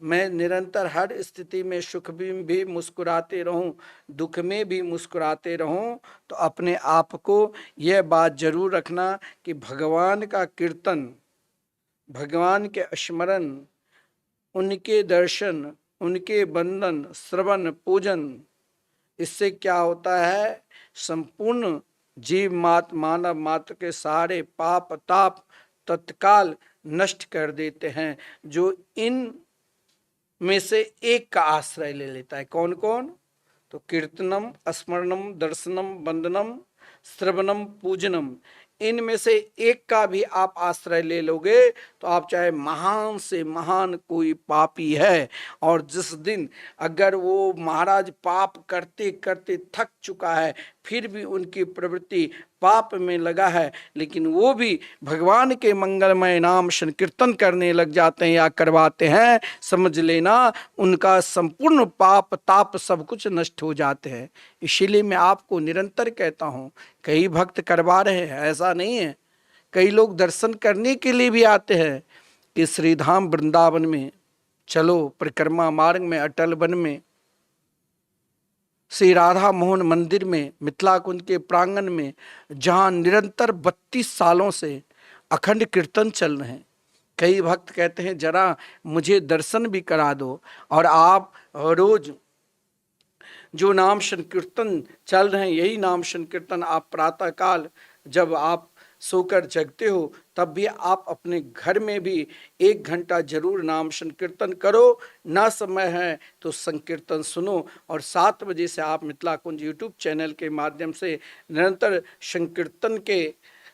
Speaker 3: मैं निरंतर हर स्थिति में सुख में भी मुस्कुराते रहूं, दुख में भी मुस्कुराते रहूं, तो अपने आप को यह बात जरूर रखना कि भगवान का कीर्तन, भगवान के स्मरण, उनके दर्शन, उनके बंधन, श्रवण, पूजन, इससे क्या होता है, संपूर्ण जीव मात्र, मानव मात्र के सारे पाप ताप तत्काल नष्ट कर देते हैं, जो इन में से एक का आश्रय ले लेता है। कौन कौन? तो कीर्तनम, स्मरणम, दर्शनम, वंदनम, श्रवणम, पूजनम, इनमें से एक का भी आप आश्रय ले लोगे तो आप चाहे महान से महान कोई पापी है, और जिस दिन अगर वो महाराज पाप करते करते थक चुका है, फिर भी उनकी प्रवृत्ति पाप में लगा है, लेकिन वो भी भगवान के मंगलमय नाम संकीर्तन करने लग जाते हैं या करवाते हैं, समझ लेना उनका संपूर्ण पाप ताप सब कुछ नष्ट हो जाते हैं। इसीलिए मैं आपको निरंतर कहता हूँ, कई भक्त करवा रहे हैं, ऐसा नहीं है, कई लोग दर्शन करने के लिए भी आते हैं कि श्रीधाम वृंदावन में चलो, परिक्रमा मार्ग में, अटल वन में, श्री राधा मोहन मंदिर में, मिथिला कुंज के प्रांगण में, जहां निरंतर 32 सालों से अखंड कीर्तन चल रहे हैं। कई भक्त कहते हैं जरा मुझे दर्शन भी करा दो, और आप रोज जो नाम संकीर्तन चल रहे हैं, यही नाम संकीर्तन आप प्रातः काल जब आप सोकर जगते हो, तब भी आप अपने घर में भी 1 घंटा जरूर नाम संकीर्तन करो। ना समय है तो संकीर्तन सुनो, और 7 बजे से आप मिथिला कुंज यूट्यूब चैनल के माध्यम से निरंतर संकीर्तन के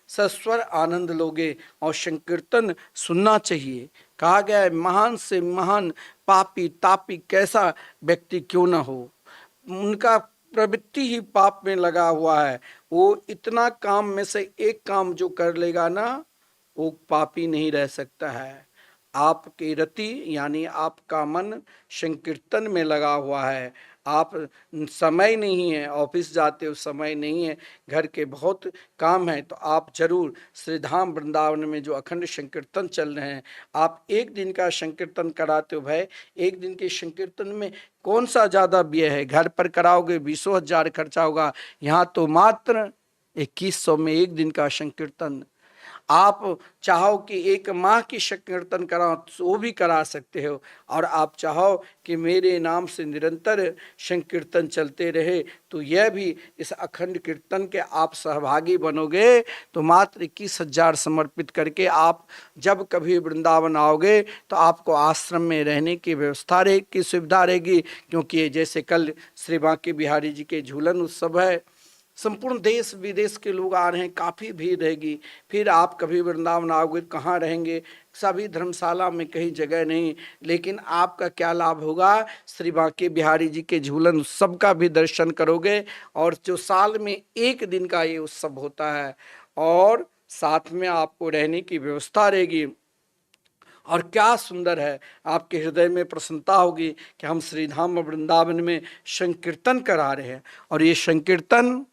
Speaker 3: सस्वर आनंद लोगे, और संकीर्तन सुनना चाहिए। कहा गया है, महान से महान पापी तापी कैसा व्यक्ति क्यों न हो, उनका प्रवृत्ति ही पाप में लगा हुआ है, वो इतना काम में से एक काम जो कर लेगा ना, वो पापी नहीं रह सकता है। आपकी रति यानी आपका मन संकीर्तन में लगा हुआ है, आप समय नहीं है, ऑफिस जाते हो समय नहीं है, घर के बहुत काम है, तो आप जरूर श्रीधाम वृंदावन में जो अखंड संकीर्तन चल रहे हैं, आप 1 दिन का संकीर्तन कराते हो भाई। 1 दिन के संकीर्तन में कौन सा ज़्यादा व्यय है, घर पर कराओगे 20,000 खर्चा होगा, यहाँ तो मात्र 2100 में 1 दिन का संकीर्तन। आप चाहो कि 1 माह की संकीर्तन कराओ तो वो भी करा सकते हो, और आप चाहो कि मेरे नाम से निरंतर संकीर्तन चलते रहे, तो यह भी इस अखंड कीर्तन के आप सहभागी बनोगे, तो मात्र 21,000 समर्पित करके आप जब कभी वृंदावन आओगे तो आपको आश्रम में रहने की व्यवस्था की सुविधा रहेगी, क्योंकि जैसे कल श्री बांके बिहारी जी के झूलन उत्सव है, संपूर्ण देश विदेश के लोग आ रहे हैं, काफ़ी भीड़ रहेगी। फिर आप कभी वृंदावन आओगे कहाँ रहेंगे, सभी धर्मशाला में कहीं जगह नहीं, लेकिन आपका क्या लाभ होगा, श्री बांके बिहारी जी के झूलन उत्सव का भी दर्शन करोगे, और जो साल में 1 दिन का ये उत्सव होता है, और साथ में आपको रहने की व्यवस्था रहेगी। और क्या सुंदर है, आपके हृदय में प्रसन्नता होगी कि हम श्रीधाम वृंदावन में संकीर्तन करा रहे हैं, और ये संकीर्तन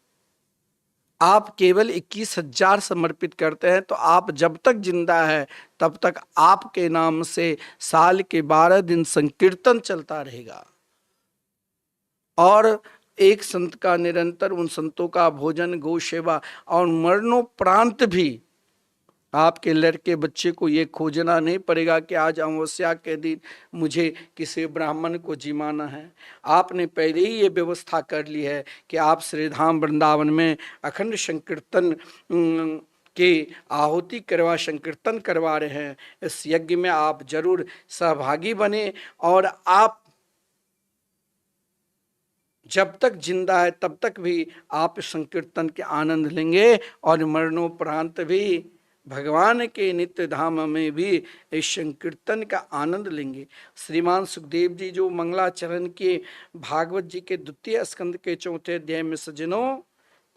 Speaker 3: आप केवल 21,000 समर्पित करते हैं तो आप जब तक जिंदा है तब तक आपके नाम से साल के 12 दिन संकीर्तन चलता रहेगा। और एक संत का निरंतर, उन संतों का भोजन, गौ सेवा, और मरणोपरांत भी आपके लड़के बच्चे को ये खोजना नहीं पड़ेगा कि आज अमावस्या के दिन मुझे किसी ब्राह्मण को जिमाना है। आपने पहले ही ये व्यवस्था कर ली है कि आप श्री धाम वृंदावन में अखंड संकीर्तन के आहुति करवा, संकीर्तन करवा रहे हैं। इस यज्ञ में आप जरूर सहभागी बने और आप जब तक जिंदा है तब तक भी आप संकीर्तन के आनंद लेंगे और मरणोपरांत भी भगवान के नित्य धाम में भी इस संकीर्तन का आनंद लेंगे। श्रीमान सुखदेव जी जो मंगलाचरण के भागवत जी के 2 स्कंद के 4 अध्याय में सज्जनों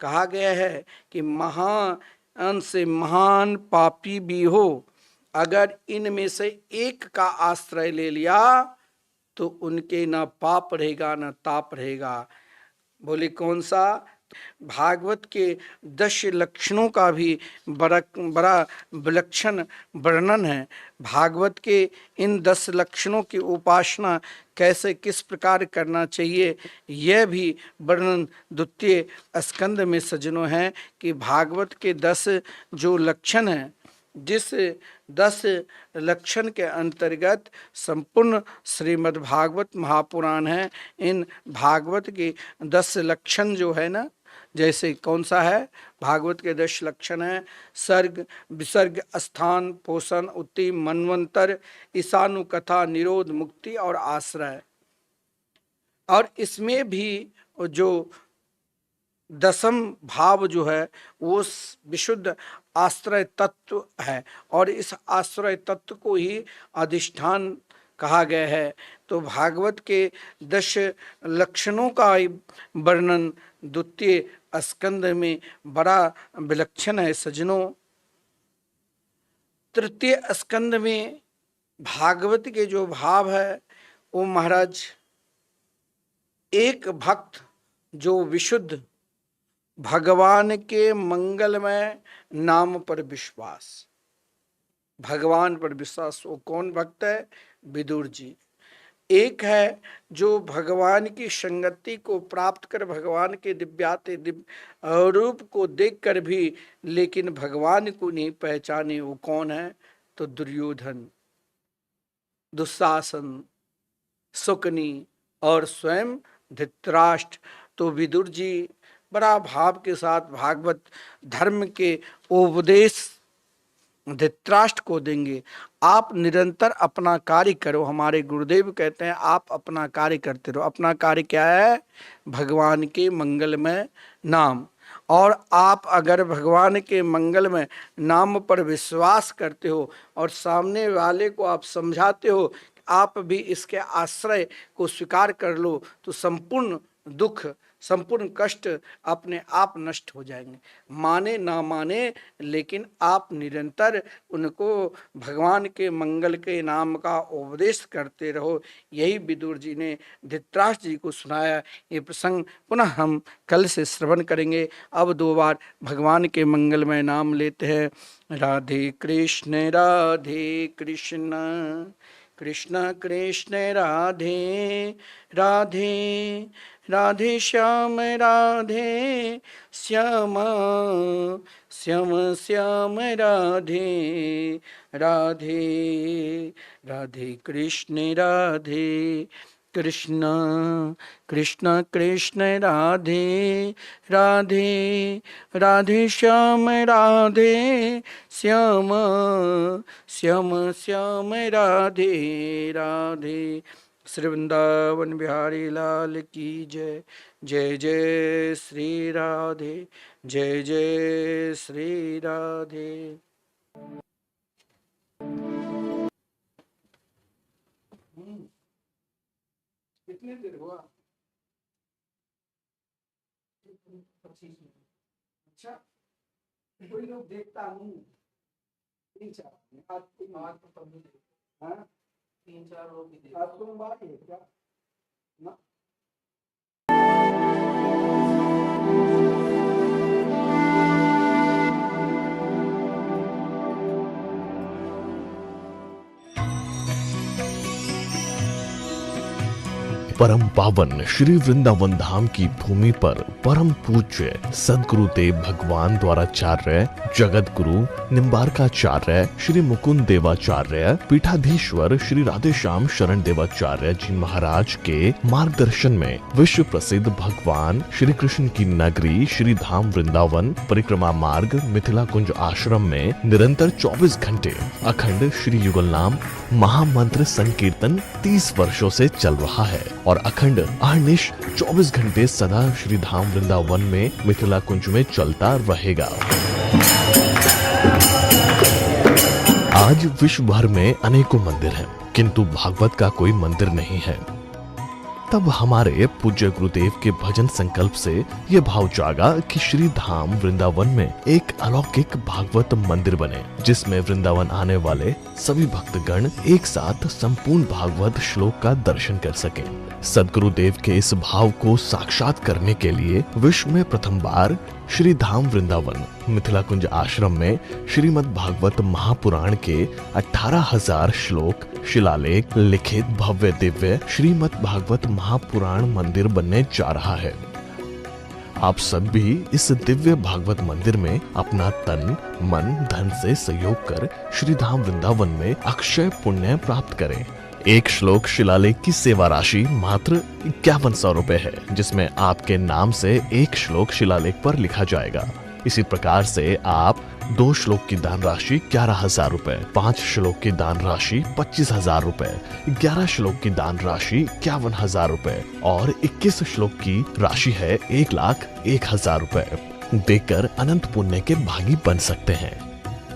Speaker 3: कहा गया है कि महान से महान पापी भी हो, अगर इनमें से एक का आश्रय ले लिया तो उनके ना पाप रहेगा ना ताप रहेगा। बोले कौन सा? भागवत के 10 लक्षणों का भी बड़ा विलक्षण वर्णन है। भागवत के इन 10 लक्षणों की उपासना कैसे किस प्रकार करना चाहिए यह भी वर्णन 2 स्कंद में सज्जनों है कि भागवत के 10 जो लक्षण हैं, जिस 10 लक्षण के अंतर्गत संपूर्ण श्रीमद् भागवत महापुराण है। इन भागवत के 10 लक्षण जो है ना, जैसे कौन सा है? भागवत के 10 लक्षण है सर्ग, विसर्ग, स्थान, पोषण, उत्ति, मनवंतर, ईशानु कथा, निरोध, मुक्ति और आश्रय। और इसमें भी जो 10म भाव जो है वो विशुद्ध आश्रय तत्व है और इस आश्रय तत्व को ही अधिष्ठान कहा गया है। तो भागवत के 10 लक्षणों का वर्णन 2 स्कंद में बड़ा विलक्षण है सज्जनों। 3 स्कंद में भागवत के जो भाव है वो महाराज, एक भक्त जो विशुद्ध भगवान के मंगलमय नाम पर विश्वास, भगवान पर विश्वास, वो कौन भक्त है? विदुर जी। एक है जो भगवान की संगति को प्राप्त कर भगवान के दिव्याति दिव्य रूप को देखकर भी लेकिन भगवान को नहीं पहचाने, वो कौन है? तो दुर्योधन, दुशासन, शुकनी और स्वयं धृतराष्ट्र। तो विदुर जी बड़ा भाव के साथ भागवत धर्म के उपदेश धृतराष्ट्र को देंगे। आप निरंतर अपना कार्य करो। हमारे गुरुदेव कहते हैं आप अपना कार्य करते रहो। अपना कार्य क्या है? भगवान के मंगलमय नाम। और आप अगर भगवान के मंगलमय नाम पर विश्वास करते हो और सामने वाले को आप समझाते हो कि आप भी इसके आश्रय को स्वीकार कर लो, तो संपूर्ण दुख, संपूर्ण कष्ट अपने आप नष्ट हो जाएंगे। माने ना माने, लेकिन आप निरंतर उनको भगवान के मंगल के नाम का उपदेश करते रहो। यही विदुर जी ने धृतराष्ट्र जी को सुनाया। ये प्रसंग पुनः हम कल से श्रवण करेंगे। अब 2 बार भगवान के मंगलमय नाम लेते हैं। राधे कृष्ण कृष्ण कृष्ण राधे राधे, राधे श्याम राधे श्याम, श्याम श्याम राधे राधे, राधे कृष्ण कृष्ण कृष्ण कृष्ण राधे राधे, राधे श्याम राधे श्याम, श्याम श्याम राधे राधे। श्री वृंदावन बिहारी लाल की जय। जय जय श्री राधे, जय जय श्री राधे। कितने देर हुआ? 25 मिनट। अच्छा, कोई लोग देखता हूँ 3-4 आज तो तब भी हाँ 3-4 लोग भी देखते। आज सोमवार है क्या ना?
Speaker 1: परम पावन श्री वृंदावन धाम की भूमि पर परम पूज्य सदगुरुदेव भगवान द्वाराचार्य जगत गुरु निम्बारकाचार्य श्री मुकुंद देवाचार्य पीठाधीश्वर श्री राधेश्याम शरण देवाचार्य जी महाराज के मार्गदर्शन में विश्व प्रसिद्ध भगवान श्री कृष्ण की नगरी श्री धाम वृंदावन परिक्रमा मार्ग मिथिला कुंज आश्रम में निरंतर 24 घंटे अखंड श्री युगल नाम महामंत्र संकीर्तन 30 वर्षों से चल रहा है और अखंड अहर्निश 24 घंटे सदा श्री धाम वृंदावन में मिथिला कुंज में चलता रहेगा। आज विश्व भर में अनेकों मंदिर हैं, किंतु भागवत का कोई मंदिर नहीं है। तब हमारे पूज्य गुरुदेव के भजन संकल्प से ये भाव जागा कि श्री धाम वृंदावन में एक अलौकिक भागवत मंदिर बने, जिसमें वृंदावन आने वाले सभी भक्तगण एक साथ संपूर्ण भागवत श्लोक का दर्शन कर सकें। सदगुरुदेव के इस भाव को साक्षात करने के लिए विश्व में प्रथम बार श्री धाम वृंदावन मिथिला कुंज आश्रम में श्रीमद् भागवत महापुराण के 18,000 श्लोक शिलालेख लिखित भव्य दिव्य श्रीमद् भागवत महापुराण मंदिर बनने जा रहा है। आप सब भी इस दिव्य भागवत मंदिर में अपना तन मन धन से सहयोग कर श्री धाम वृंदावन में अक्षय पुण्य प्राप्त करें। एक श्लोक शिलालेख की सेवा राशि मात्र 5100 रुपए है, जिसमें आपके नाम से एक श्लोक शिलालेख पर लिखा जाएगा। इसी प्रकार से आप 2 श्लोक की दान राशि 11,000 रुपए, 5 श्लोक की दान राशि 25,000 रुपए, 11 श्लोक की दान राशि 51,000 रुपए और 21 श्लोक की राशि है 1,01,000 रुपए देकर अनंत पुण्य के भागी बन सकते हैं।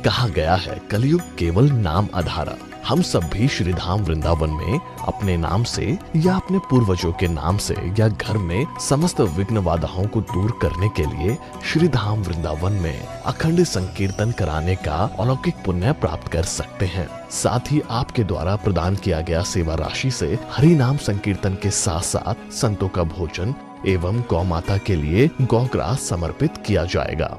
Speaker 1: कहा गया है कलयुग केवल नाम आधारा। हम सब भी श्री धाम वृंदावन में अपने नाम से या अपने पूर्वजों के नाम से या घर में समस्त विघ्न बाधाओं को दूर करने के लिए श्री धाम वृंदावन में अखंड संकीर्तन कराने का अलौकिक पुण्य प्राप्त कर सकते हैं। साथ ही आपके द्वारा प्रदान किया गया सेवा राशि से हरि नाम संकीर्तन के साथ साथ संतों का भोजन एवं गौ माता के लिए गौग्रास समर्पित किया जाएगा।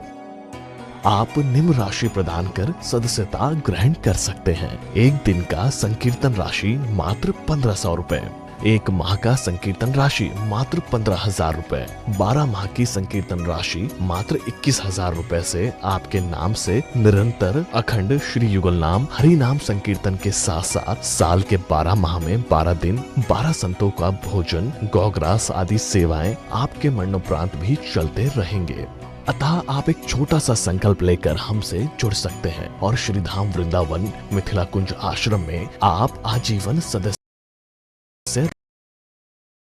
Speaker 1: आप निम्न राशि प्रदान कर सदस्यता ग्रहण कर सकते हैं। एक दिन का संकीर्तन राशि मात्र 1500 रुपए, एक माह का संकीर्तन राशि मात्र 15,000 रुपए, 12 माह की संकीर्तन राशि मात्र 21,000 रुपए से आपके नाम से निरंतर अखंड श्री युगल नाम हरि नाम संकीर्तन के साथ साथ साल के 12 माह में 12 दिन 12 संतों का भोजन गौग्रास आदि सेवाएं आपके मरणोपरांत भी चलते रहेंगे। अतः आप एक छोटा सा संकल्प लेकर हमसे जुड़ सकते हैं और श्री धाम वृंदावन मिथिला कुंज आश्रम में आप आजीवन सदस्य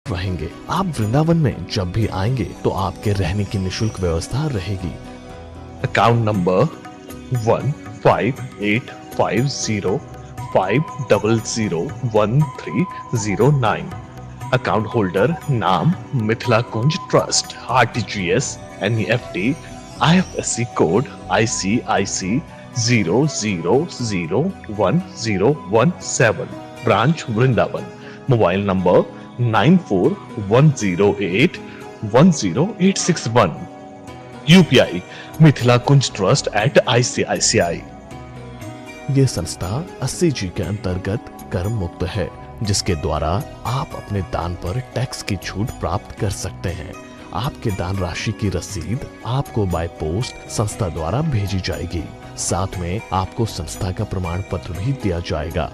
Speaker 1: रहेंगे। आप वृंदावन में जब भी आएंगे तो आपके रहने की निशुल्क व्यवस्था रहेगी।
Speaker 2: Account number 158505001309। अकाउंट होल्डर नाम Mithila Kunj trust, RTGS NEFT IFSC code ICIC 00011017, branch Vrindavan. Mobile number 9410810861। UPI Mithila Kunj trust @ICICI।
Speaker 1: ये संस्था 80G के अंतर्गत कर मुक्त है, जिसके द्वारा आप अपने दान पर टैक्स की छूट प्राप्त कर सकते हैं। आपके दान राशि की रसीद आपको बाय पोस्ट संस्था द्वारा भेजी जाएगी। साथ में आपको संस्था का प्रमाण पत्र भी दिया जाएगा।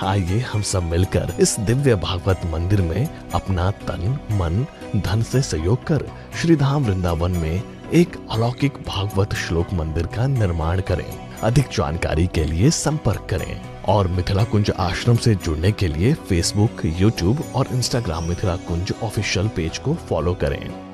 Speaker 1: आइए हम सब मिलकर इस दिव्य भागवत मंदिर में अपना तन मन धन से सहयोग कर श्री धाम वृंदावन में एक अलौकिक भागवत श्लोक मंदिर का निर्माण करें। अधिक जानकारी के लिए संपर्क करें और मिथिला कुंज आश्रम से जुड़ने के लिए फेसबुक, यूट्यूब और इंस्टाग्राम मिथिला कुंज ऑफिशियल पेज को फॉलो करें।